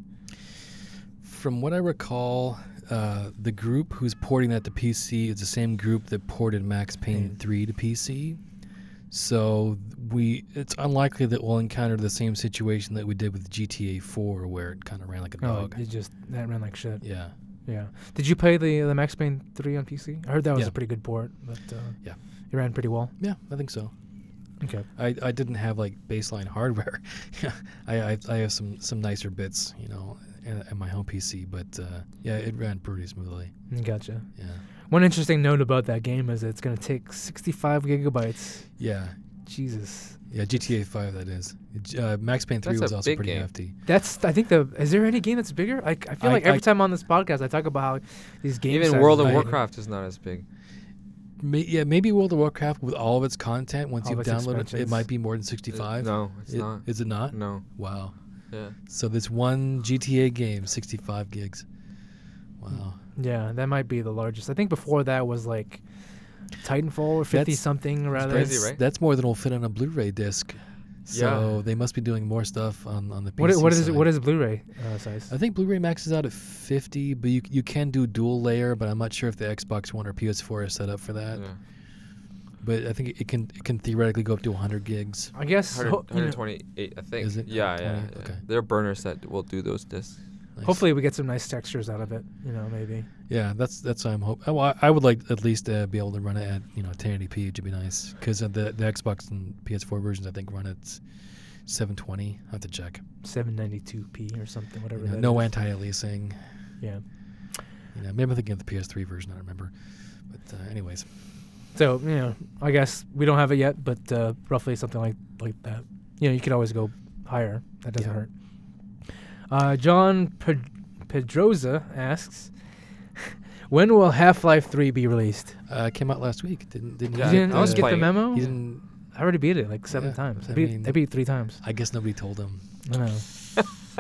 From what I recall, the group who's porting that to PC is the same group that ported Max Payne 3 to PC. So it's unlikely that we'll encounter the same situation that we did with GTA 4, where it kind of ran like a dog. That ran like shit. Yeah. Yeah. Did you play the Max Payne 3 on PC? I heard that was a pretty good port, but yeah, it ran pretty well. Yeah, I think so. Okay. I didn't have baseline hardware. I have some nicer bits, in my home PC, but yeah, it ran pretty smoothly. Gotcha. Yeah. One interesting note about that game is that it's going to take 65 gigabytes. Yeah. Jesus. Yeah, GTA 5 that is. Max Payne 3 was also pretty hefty. I think is there any game that's bigger? I feel like every time on this podcast I talk about how these games. Even World of Warcraft is not as big. Maybe World of Warcraft with all of its content, once you've downloaded it might be more than 65. No, it's not. Is it not? No. Wow. Yeah. So this one GTA game, 65 gigs. Wow. Yeah, that might be the largest. I think before that was Titanfall or 50 something rather. crazy, right? That's more than will fit on a Blu-ray disc. So they must be doing more stuff on the PC What is side. it? What is Blu-ray size? I think Blu-ray maxes out at 50, but you can do dual layer, but I'm not sure if the Xbox One or PS4 is set up for that. Yeah. But I think it can theoretically go up to 100 gigs. I guess 128, I think. Is it? Yeah. 128? Okay. There are burners that will do those discs. Nice. hopefully we get some nice textures out of it. Maybe. Yeah, that's what I'm hoping. Well, I would like at least be able to run it at 1080p. It'd be nice because the Xbox and PS4 versions I think run at 720. I have to check. 792p or something, whatever. That No is. anti-aliasing. Yeah. Maybe I'm thinking of the PS3 version. I don't remember. But anyways, So I guess we don't have it yet, but roughly something like that. You could always go higher. That doesn't hurt. John Pedroza asks, when will Half-Life 3 be released? came out last week. Didn't You Yeah, didn't I was get the playing it. memo? He didn't. I already beat it like 7 Yeah, times. I I mean- beat it 3 times. I guess nobody told him. I know.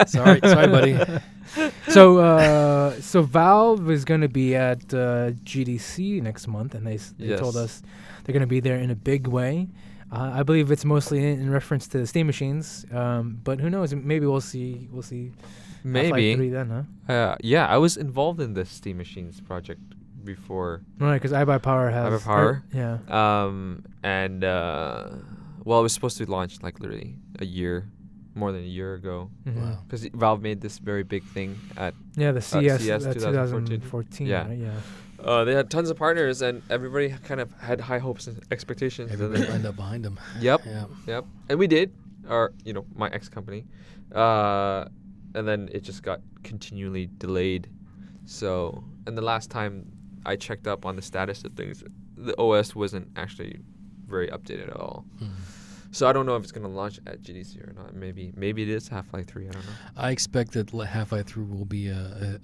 Sorry, buddy. So Valve is going to be at GDC next month, and they told Yes. us they're going to be there in a big way. I believe it's mostly in reference to the Steam machines, but who knows? Maybe we'll see. Half-Life 3 Maybe. then, huh? Yeah, I was involved in the Steam Machines project before. Right, because iBuyPower has. iBuyPower? Yeah. And it was supposed to launch like literally more than a year ago, Mhm. Wow. because Valve made this very big thing at. Yeah, the CES, CES 2014. Yeah. Right? Yeah. They had tons of partners, and everybody kind of had high hopes and expectations. and Everybody then- lined up behind him. Yep. Yeah. Yep. And we did, my ex company, and then it just got continually delayed. So, and the last time I checked up on the status of things, the OS wasn't actually very updated at all. Mhm. So I don't know if it's gonna launch at GDC or not. Maybe it is Half-Life 3. I don't know. I expect that Half-Life 3 will be a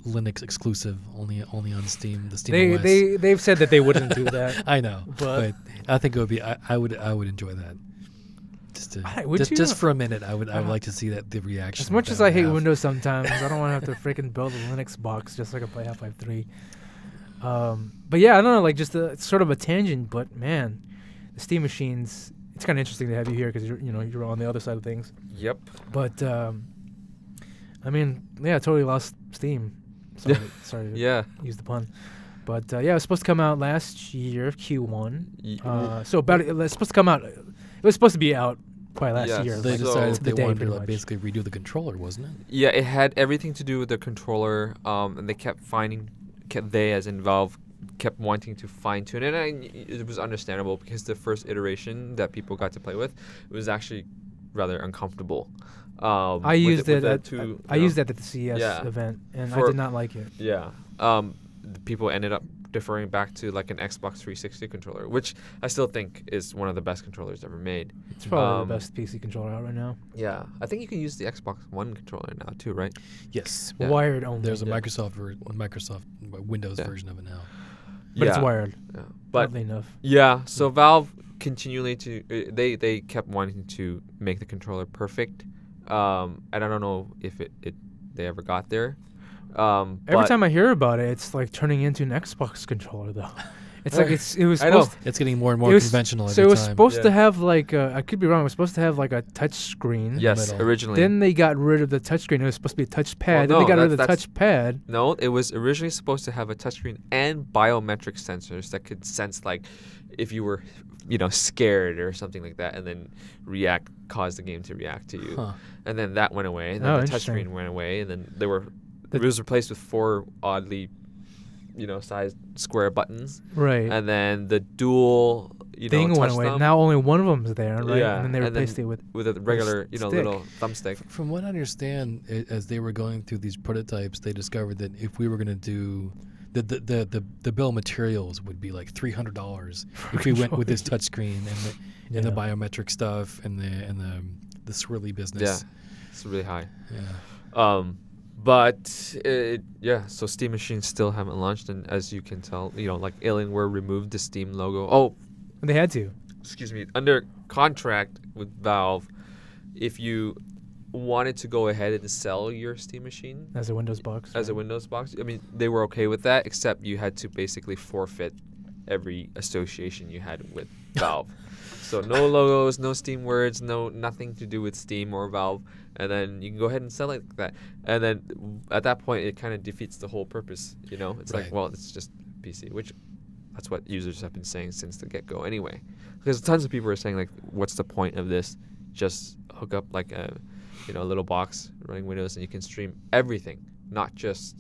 Linux exclusive, only on Steam. The Steam OS. They've said that they wouldn't do that. I know, But- but I think it would be. I would enjoy that. Would you? Just for a minute, I would like to see the reaction. As much that as I hate have. Windows sometimes, I don't want to have to freaking build a Linux box just so I can play Half-Life 3. But yeah, I don't know, like just it's sort of a tangent, but man, the Steam machines, it's kind of interesting to have you here because you're on the other side of things. Yep. But I mean, yeah, I totally lost Steam. Sorry to Yeah. use the pun. But yeah, it was supposed to come out last year, Q1. Y- So it's supposed to come out. It was supposed to be out by last Yes. year. They like, decided to that the they day wanted pretty to much. basically redo the controller, wasn't it? Yeah, it had everything to do with the controller, and they kept they as in Valve kept wanting to fine tune it, and it was understandable because the first iteration that people got to play with, it was actually rather uncomfortable. I used it at used the CES Yeah. event, and I For- did not like it. Yeah. The people ended up deferring back to like an Xbox 360 controller, which I still think is one of the best controllers ever made. It's probably Um, the best PC controller out right now. Yeah, I think you can use the Xbox One controller now too, right? Yes. Yeah. Wired only. There's a Yeah. Microsoft Windows Yeah. version of it now. but it's Yeah. wired. Yeah. But Oddly enough. yeah, so Valve continually they kept wanting to make the controller perfect, and I don't know if they ever got there. Every but- time I hear about it, it's like turning into an Xbox controller, though. It's like it was I know. supposed. It's getting more and It more was- conventional So every it was time. supposed to Yeah. have like I could be wrong. It was supposed to have like a touch screen. Yes, middle. originally. Then they got rid of the touchscreen. It was supposed to be a touchpad. Well, then they no, got rid of the that's- touchpad. No, it was originally supposed to have a touchscreen and biometric sensors that could sense like if you were, scared or something like that, and then cause the game to react to you. Huh. And then that went away, and then Oh, the interesting. touchscreen went away, and then The- it was replaced with 4 oddly, sized square buttons, Right. and then the dual, Thing touch went away. thumb Now only one of them's there, right? Yeah, And then they and then replaced it with. with a regular, stick. little thumbstick. From what I understand, as they were going through these prototypes, they discovered that if we were going to do the bill of materials would be like $300 if we went with this touchscreen and the Yeah. biometric stuff and the swirly business. Yeah, it's really high. Yeah. But so Steam machines still haven't launched, and as you can tell, like Alienware removed the Steam logo. Oh, They had to. excuse me. Under contract with Valve, if you wanted to go ahead and sell your Steam machine As a Windows box. as a Windows box, I mean, they were okay with that, except you had to basically forfeit every association you had with Valve. So no logos, no Steam words, nothing to do with Steam or Valve, and then you can go ahead and sell it like that. And then at that point, it kind of defeats the whole purpose. You know, it's like, well, it's just PC, which that's what users have been saying since the get-go anyway. Because tons of people are saying like, what's the point of this? Just hook up like a little box running Windows, and you can stream everything, not just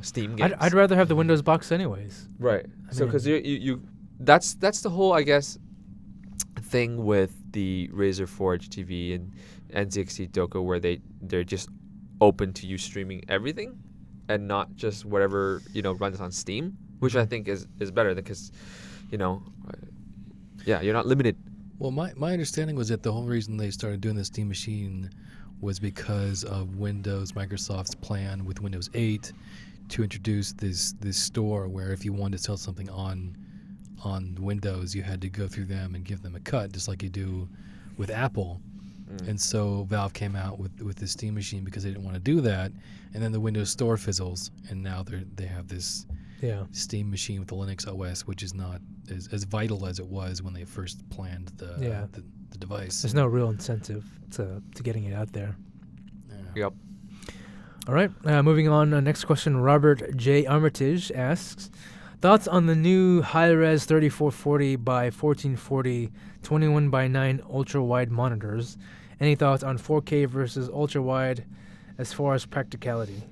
Steam games. I'd rather have the Windows box anyways. Right. So because you that's the whole, I guess, thing with the Razer Forge TV and NZXT Doco, where they're just open to you streaming everything and not just whatever runs on Steam, which I think is better because you're not limited. Well, my understanding was that the whole reason they started doing the Steam Machine was because of Microsoft's plan with Windows 8 to introduce this store where if you wanted to sell something on Windows, you had to go through them and give them a cut, just like you do with Apple. And so Valve came out with the Steam Machine because they didn't want to do that, and then the Windows Store fizzles, and now they have this Steam Machine with the Linux OS, which is not as vital as it was when they first planned the device. There's no real incentive to getting it out there. Yep. All right, moving on. Next question. Robert J. Armitage asks, thoughts on the new high-res 3440 by 1440 21 by 9 ultra-wide monitors? Any thoughts on 4K versus ultra-wide as far as practicality?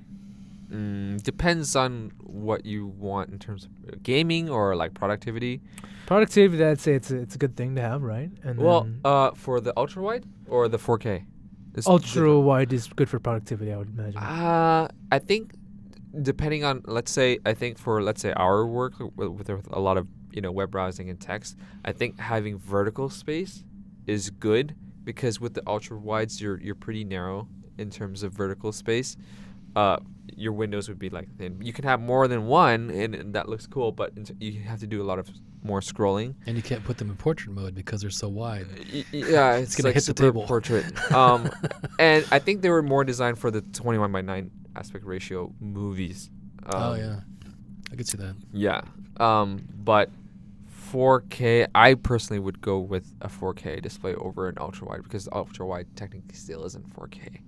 Depends on what you want in terms of gaming or like productivity. Productivity, I'd say it's a good thing to have, right? And for the ultra-wide or the 4K? Ultra-wide is good for productivity, I would imagine. I think depending on, I think for our work with a lot of web browsing and text, I think having vertical space is good because with the ultra wides you're pretty narrow in terms of vertical space. Your windows would be like thin. You can have more than one, and that looks cool, but you have to do a lot of more scrolling. And you can't put them in portrait mode because they're so wide. Yeah, it's gonna like hit the super table. portrait. And I think they were more designed for the 21 by 9 aspect ratio movies. I could see that. Yeah. But 4K, I personally would go with a 4K display over an ultra wide because the ultra wide technically still isn't 4K.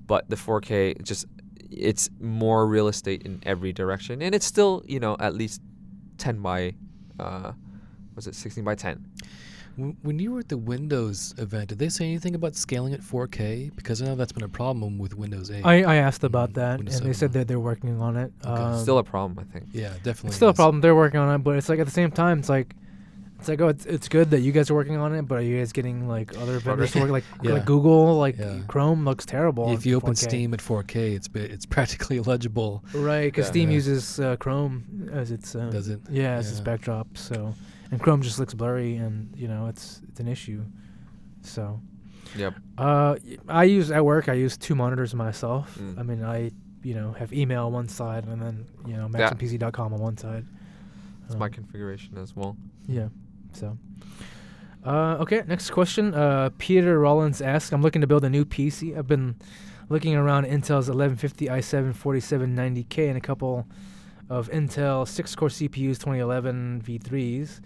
But the 4K it's more real estate in every direction, and it's still at least 10 by 16 by 10. When you were at the Windows event, did they say anything about scaling at 4K? Because I know that's been a problem with Windows 8. I asked about that, Windows and they 7. said that they're working on it. Okay. Still a problem, I think. Yeah, definitely. It's still a problem. They're working on it, but it's like at the same time, it's like, it's good that you guys are working on it, but are you guys getting like other vendors to work like Google, Chrome looks terrible. If you open 4K. Steam at 4K, it's practically illegible. Right, because Steam uses Chrome as its does it? Yeah, as its backdrop. So, and Chrome just looks blurry, and it's an issue. So, yep. I use 2 monitors myself. I mean, I have email on one side, and then MaxandPC.com on one side. It's my configuration as well. Yeah. So, okay, next question. Peter Rollins asks, I'm looking to build a new PC. I've been looking around Intel's 1150 i7 4790K and a couple of Intel 6-core CPUs 2011 V3s.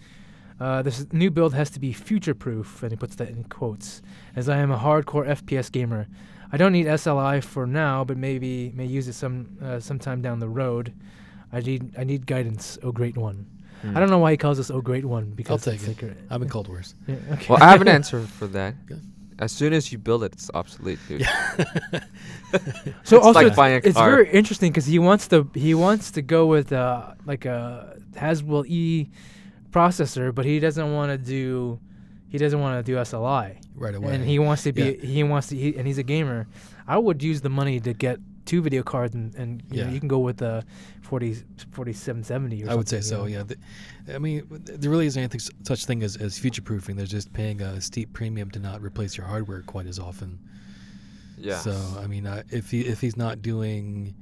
This new build has to be future-proof, and he puts that in quotes, as I am a hardcore FPS gamer. I don't need SLI for now, but may use it sometime down the road. I need guidance, oh great one. I don't know why he calls us "Oh Great One" because I'll take it. I'm in Cold Wars. Yeah, okay. Well, I have an answer for that. Good. As soon as you build it, it's obsolete, dude. So it's also, like buying a it's car. very interesting because he wants to go with like a Haswell E processor, but he doesn't want to do SLI Right away. and he wants to and he's a gamer. I would use the money to get 2 video cards and you can go with the 4770 or something. I would say so, yeah. I mean, there really isn't anything such thing as future-proofing. There's just paying a steep premium to not replace your hardware quite as often. Yeah. So, I mean, if he's not doing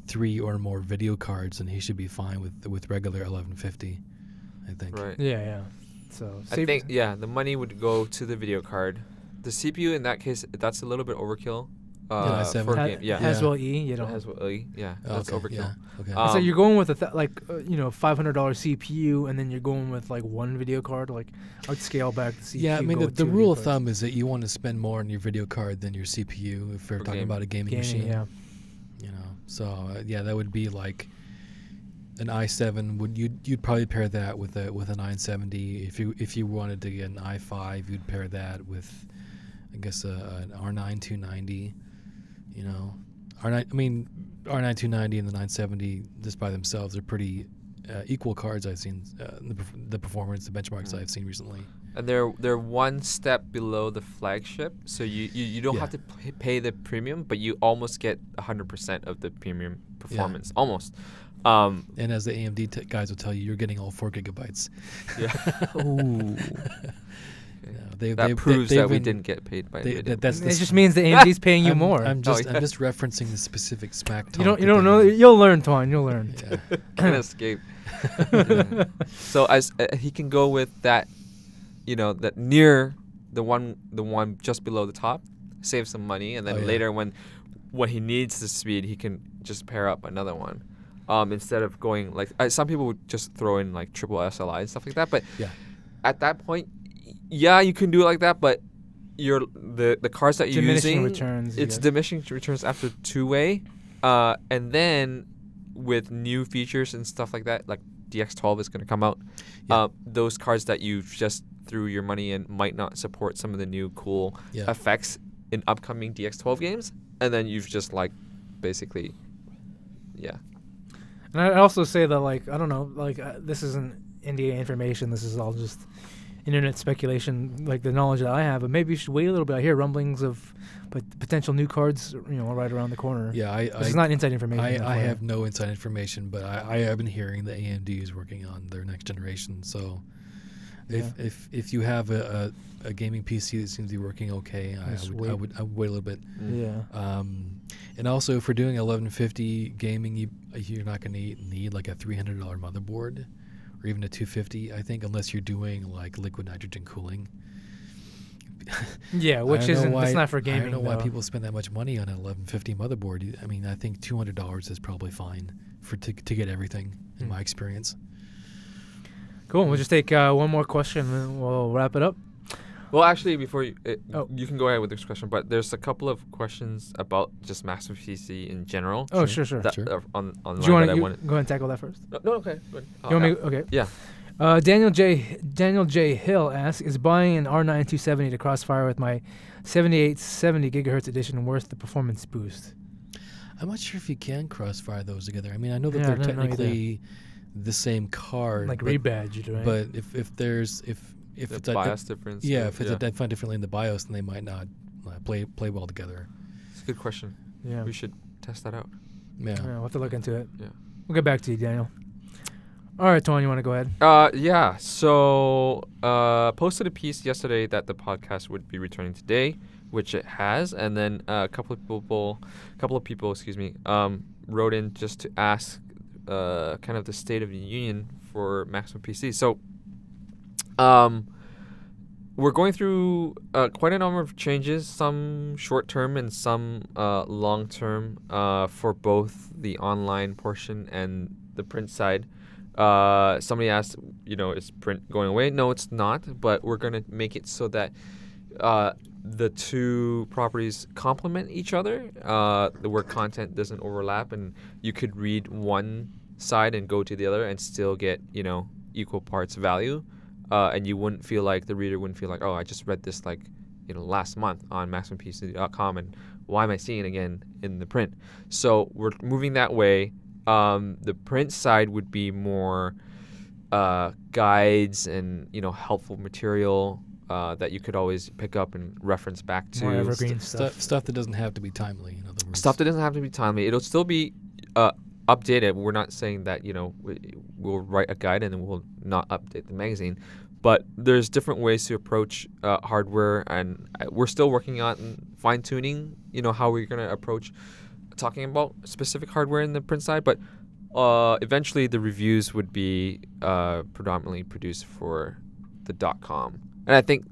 3 or more video cards, then he should be fine with regular 1150, I think. Right. Yeah. So I think, the money would go to the video card. The CPU, in that case, that's a little bit overkill. i7. for Ha- game. Yeah. Has Yeah. well E. You It know. has E. Yeah, that's Okay, overkill. Yeah. Okay. So Um, you're going with a $500 CPU, and then you're going with like one video card. Like I'd scale back the CPU. Yeah, I mean go the, with the two rule of video cards. thumb is that you want to spend more on your video card than your CPU if we're For talking gaming. about a gaming Gaming, machine. yeah. You know, so yeah, that would be like an i7. You'd probably pair that with a 970. If you wanted to get an i5, you'd pair that with, I guess, an R9 290. You know, R9 290 and the 970 just by themselves are pretty equal cards I've seen. The performance, the benchmarks I've seen recently. And they're one step below the flagship, so you don't Yeah. have to pay the premium, but you almost get 100% of the premium performance, almost. And as the AMD guys will tell you, you're getting all 4 gigabytes. Yeah. Ooh. That proves that we been- didn't get paid by NVIDIA. That's It just means the AMD's paying you more. I'm Oh, just yeah. I'm just referencing the specific smack talk. you don't that know. they- You'll learn, Tuan. You'll learn. Yeah. Can't escape. Yeah. So as he can go with that, that near the one just below the top, save some money, and then Oh, yeah. later when he needs the speed, he can just pair up another one, instead of going like some people would just throw in like triple SLI and stuff like that. But Yeah. at that point, yeah, you can do it like that, but the cards that you're Diminishing using, returns. it's yes. diminishing returns after two-way, and then with new features and stuff like that, like DX12 is going to come out. Yeah. Those cards that you just threw your money in might not support some of the new cool Yeah. effects in upcoming DX12 games, and then you've just like basically, yeah. And I'd also say that, like, I don't know, like, this isn't NDA information. This is all just internet speculation, like the knowledge that I have. But maybe you should wait a little bit. I hear rumblings of potential new cards, right around the corner. Yeah, This is not inside information. I FYI. have no inside information, but I have been hearing that AMD is working on their next generation. So if you have a gaming PC that seems to be working okay, I Just would wait a little bit. Yeah. And also, if we're doing 1150 gaming, you're not going to need like a $300 motherboard or even a 250. I think, unless you're doing like liquid nitrogen cooling. Yeah, which that's not for gaming. I don't know why though. people spend that much money on an 1150 motherboard. I mean, I think $200 is probably fine to get everything, in my experience. Cool. We'll just take one more question and we'll wrap it up. Well, actually, before you Oh. you can go ahead with this question, but there's a couple of questions about just Master PC in general. Oh, sure. That Sure. are online Do you that I want wanted. to go ahead and tackle that first? No, okay. Good. You want me? Okay. Yeah. Daniel J. Hill asks, is buying an R9 270 to Crossfire with my 7870 gigahertz edition worth the performance boost? I'm not sure if you can crossfire those together. I mean, I know that Yeah, I they're don't know either. technically the same card, Like but, rebadged, right? but if The it's bias difference. if it's identified differently in the BIOS, then they might not play well together. It's a good question. yeah. We should test that out. Yeah. Yeah, we'll have to look into it. Yeah. We'll get back to you, Daniel. All right, Tuan, you want to go ahead? Yeah. So, posted a piece yesterday that the podcast would be returning today, which it has, and then a couple of people, wrote in just to ask, kind of the state of the union for Maximum PC. So, we're going through quite a number of changes, some short-term and some long-term, for both the online portion and the print side. Somebody asked, is print going away? No, it's not, but we're going to make it so that the two properties complement each other, where content doesn't overlap, and you could read one side and go to the other and still get, equal parts value. And the reader wouldn't feel like, oh, I just read this last month on MaximumPC.com, and why am I seeing it again in the print? So we're moving that way. The print side would be more guides and helpful material that you could always pick up and reference back to. More evergreen stuff. Stuff that doesn't have to be timely. In other words, Stuff that doesn't have to be timely. It'll still be updated. We're not saying that we'll write a guide and then we'll not update the magazine. But there's different ways to approach hardware, and we're still working on fine-tuning, how we're going to approach talking about specific hardware in the print side. But eventually the reviews would be predominantly produced for the .com. And I think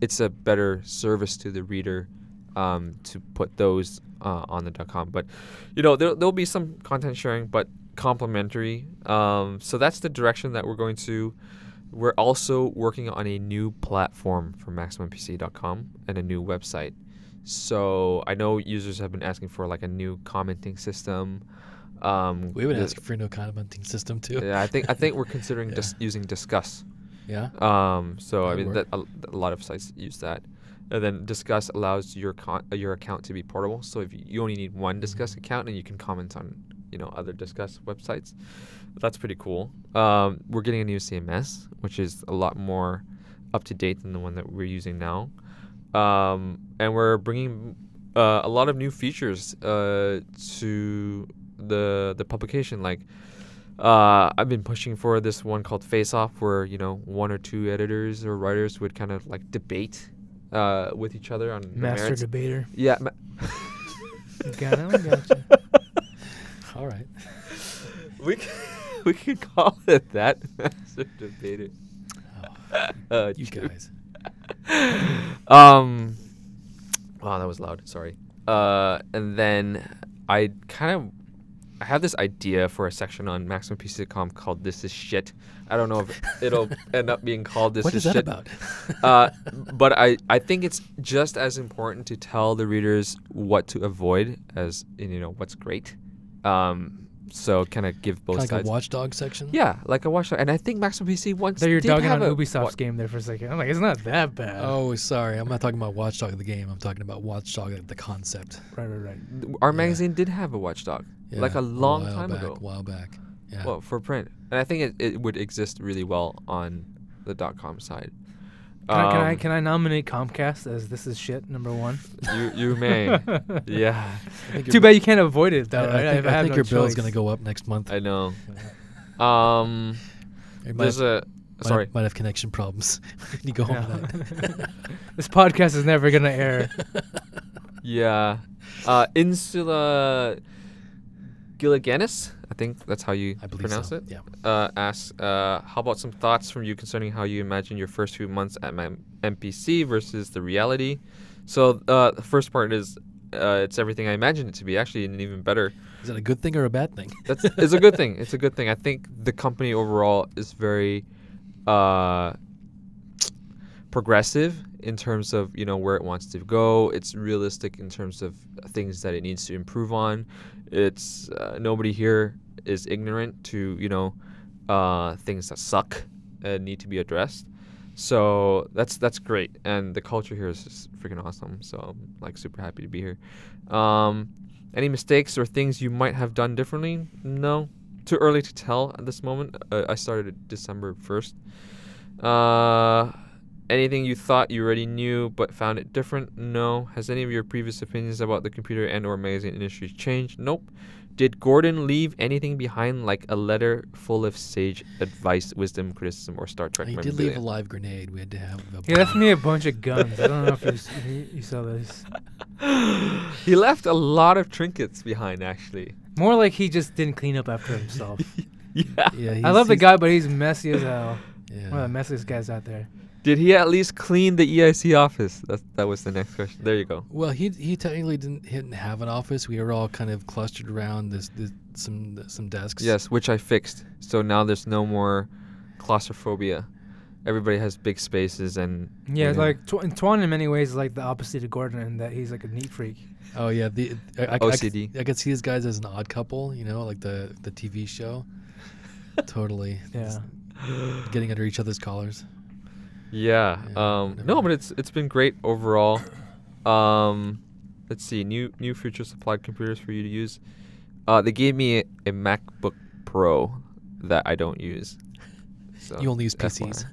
it's a better service to the reader to put those on the .com. But there'll be some content sharing, but complementary. So that's the direction that we're going to. We're also working on a new platform for MaximumPC.com and a new website. So I know users have been asking for like a new commenting system. We would ask for no commenting system too. Yeah, I think we're considering just using Discuss. Yeah. So I That'd mean work. a lot of sites use that, and then Discuss allows your account to be portable. So if you only need one Discuss account, and you can comment on other Discuss websites, that's pretty cool. We're getting a new CMS, which is a lot more up to date than the one that we're using now, and we're bringing a lot of new features to the publication. Like I've been pushing for this one called Face Off, where one or two editors or writers would kind of like debate with each other on the Master merits. debater. Yeah. Gotcha. All right. We can call it that, Master debater. You guys. Wow, that was loud. Sorry. And then I have this idea for a section on MaximumPC.com called "This Is Shit." I don't know if it'll end up being called "This What Is is Shit." that about? But I think it's just as important to tell the readers what to avoid as what's great. So kind of give both Like sides. a watchdog section? Yeah, like a watchdog. And I think Maximum PC once They're did dogging have on a Ubisoft's game there for a second. I'm like, it's not that bad. Oh, sorry. I'm not talking about watchdog the game. I'm talking about watchdog the concept. Right. Our magazine did have a watchdog, Yeah, like a long while time back, ago. A while back. Yeah. Well, for print, and I think it would exist really well on the .com side. Can I nominate Comcast as "This Is Shit" #1? You may. Yeah. I think Too your- bad you can't avoid it though. I think your bill is going to go up next month. I know. It There's sorry. might have connection problems when you go home Yeah. tonight. This podcast is never gonna air. Yeah. Insula Gilliganis, I think that's how you I believe pronounce so. it. Yeah. Asks, how about some thoughts from you concerning how you imagine your first few months at my MPC versus the reality? So the first part is it's everything I imagined it to be, actually, and even better. Is that a good thing or a bad thing? It's a good thing. It's a good thing. I think the company overall is very progressive in terms of where it wants to go. It's realistic in terms of things that it needs to improve on. It's nobody here is ignorant to things that suck and need to be addressed. So that's great, and the culture here is just freaking awesome. So I'm like super happy to be here. Any mistakes or things you might have done differently? No, too early to tell at this moment. I started December 1st. Anything you thought you already knew but found it different? No. Has any of your previous opinions about the computer and or magazine industry changed? Nope. Did Gordon leave anything behind, like a letter full of sage advice, wisdom, criticism, or Star Trek He did memorabilia? leave a live grenade. We had to have a He left me a bunch of guns. I don't know if you saw this. He left a lot of trinkets behind, actually. More like he just didn't clean up after himself. Yeah. Yeah, I love the guy, but he's messy as hell. Yeah. One of the messiest guys out there. Did he at least clean the EIC office? That was the next question. There you go. Well, he technically didn't have an office. We were all kind of clustered around some desks. Yes, which I fixed. So now there's no more claustrophobia. Everybody has big spaces and Yeah, like Tuan in many ways is like the opposite of Gordon in that he's like a neat freak. Oh yeah, OCD. I could see these guys as an odd couple. Like the TV show. Totally. Yeah. Just getting under each other's collars. Yeah. Yeah, No, but it's been great overall. Let's see. New future supplied computers for you to use. They gave me a MacBook Pro that I don't use. So You only use FYI.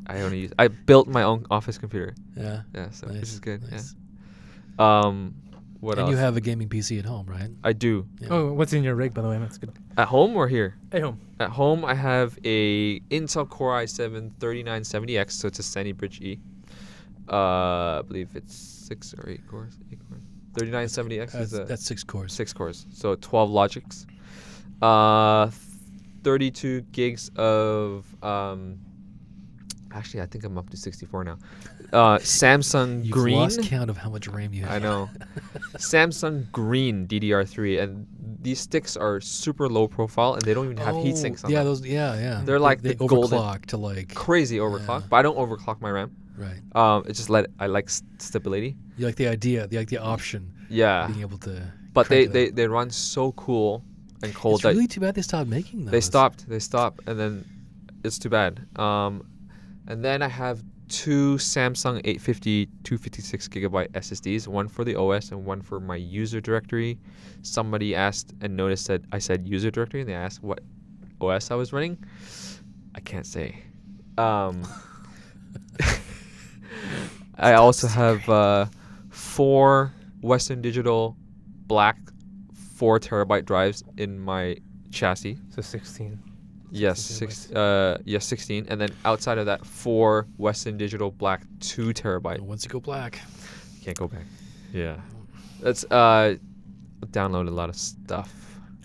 PCs. I built my own office computer. Yeah. Yeah, so Nice, this is good. nice. Yeah. What And else? you have a gaming PC at home, right? I do. Yeah. Oh, what's in your rig, by the way? That's good. At home or here? At home. At home, I have a Intel Core i7 3970X, so it's a Sandy Bridge E. I believe it's 6 or 8 cores. 3970X is That's 6 cores. 6 cores, so 12 logics. 32 gigs of Actually, I think I'm up to 64 now. Samsung You've Green. lost count of how much RAM you have. I know. Samsung Green DDR3, and these sticks are super low profile, and they don't even have heat sinks on yeah, them. those. Yeah. They're like they the golden- overclock to like. Crazy overclock, Yeah. but I don't overclock my RAM. Right. It's just I like stability. You like the idea, the option. Yeah, Being able to. but crank it up. they run so cool and cold It's that really too bad they stopped making those. they stopped, and then it's too bad. And then I have two Samsung 850 256 gigabyte SSDs, one for the OS and one for my user directory. Somebody asked and noticed that I said user directory, and they asked what OS I was running. I can't say. I also have 4 Western Digital black 4 terabyte drives in my chassis. So 16. Yes, 16, and then outside of that, 4 Western Digital black 2 terabyte. Once you go black. Can't go back. Yeah, that's download a lot of stuff.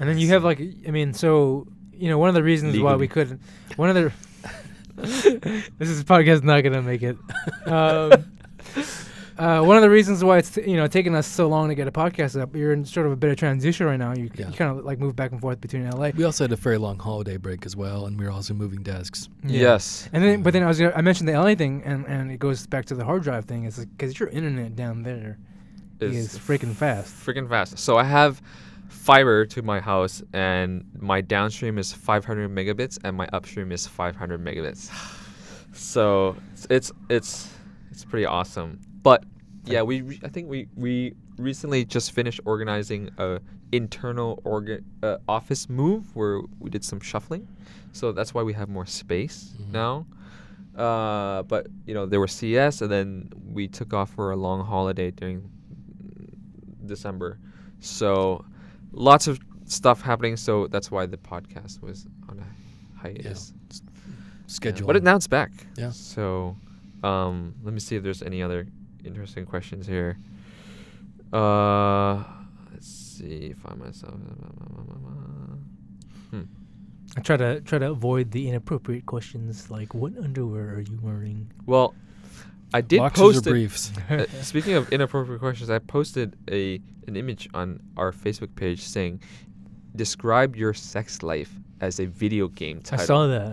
And then you have like, I mean, so one of the reasons why we Legally. couldn't, one of the, this podcast not gonna make it. One of the reasons why it's taking us so long to get a podcast up, you're in sort of a bit of transition right now. You kind of like move back and forth between LA. We also had a very long holiday break as well, and we were also moving desks. Yeah. Yes. And then, but then I mentioned the LA thing, and it goes back to the hard drive thing. It's because your internet down there is freaking fast. Freaking fast. So I have fiber to my house, and my downstream is 500 megabits, and my upstream is 500 megabits. So it's pretty awesome. But yeah, I think we recently just finished organizing a internal office move where we did some shuffling, so that's why we have more space now. But there was CES, and then we took off for a long holiday during December, so lots of stuff happening. So that's why the podcast was on a hiatus. Schedule. But now it's back. Yeah. So let me see if there's any other interesting questions here. Let's see. Find myself. I try to avoid the inappropriate questions like, what underwear are you wearing? Well, I did Boxers post or it. briefs? Speaking of inappropriate questions, I posted an image on our Facebook page saying, "Describe your sex life as a video game title." I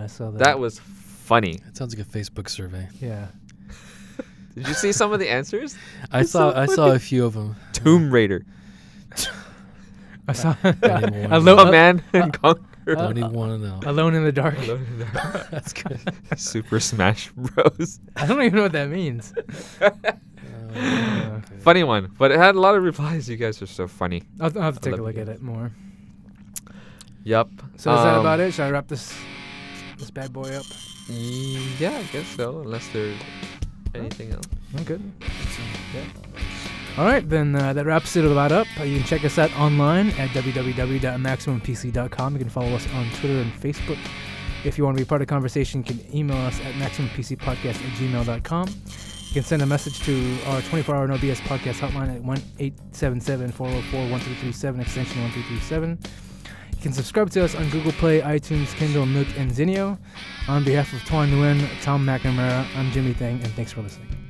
saw that. That was funny. That sounds like a Facebook survey. Yeah. Did you see some of the answers? I saw a few of them. Tomb Raider. I saw. A man and Conquer. Don't even want to know. Alone in the dark. That's good. Super Smash Bros. I don't even know what that means. Funny one, but it had a lot of replies. You guys are so funny. I'll have to take a love look you at guys. it more. Yep. So is that about it? Should I wrap this bad boy up? Yeah, I guess so. Unless there's anything else. I'm good. All right, then that wraps it about up. You can check us out online at www.maximumpc.com. You can follow us on Twitter and Facebook. If you want to be part of the conversation, you can email us at maximumpcpodcast@gmail.com. You can send a message to our 24-hour No BS podcast hotline at 1-877-404-1337, extension 1337. You can subscribe to us on Google Play, iTunes, Kindle, Nook, and Zinio. On behalf of Tuan Nguyen, Tom McNamara, I'm Jimmy Thang, and thanks for listening.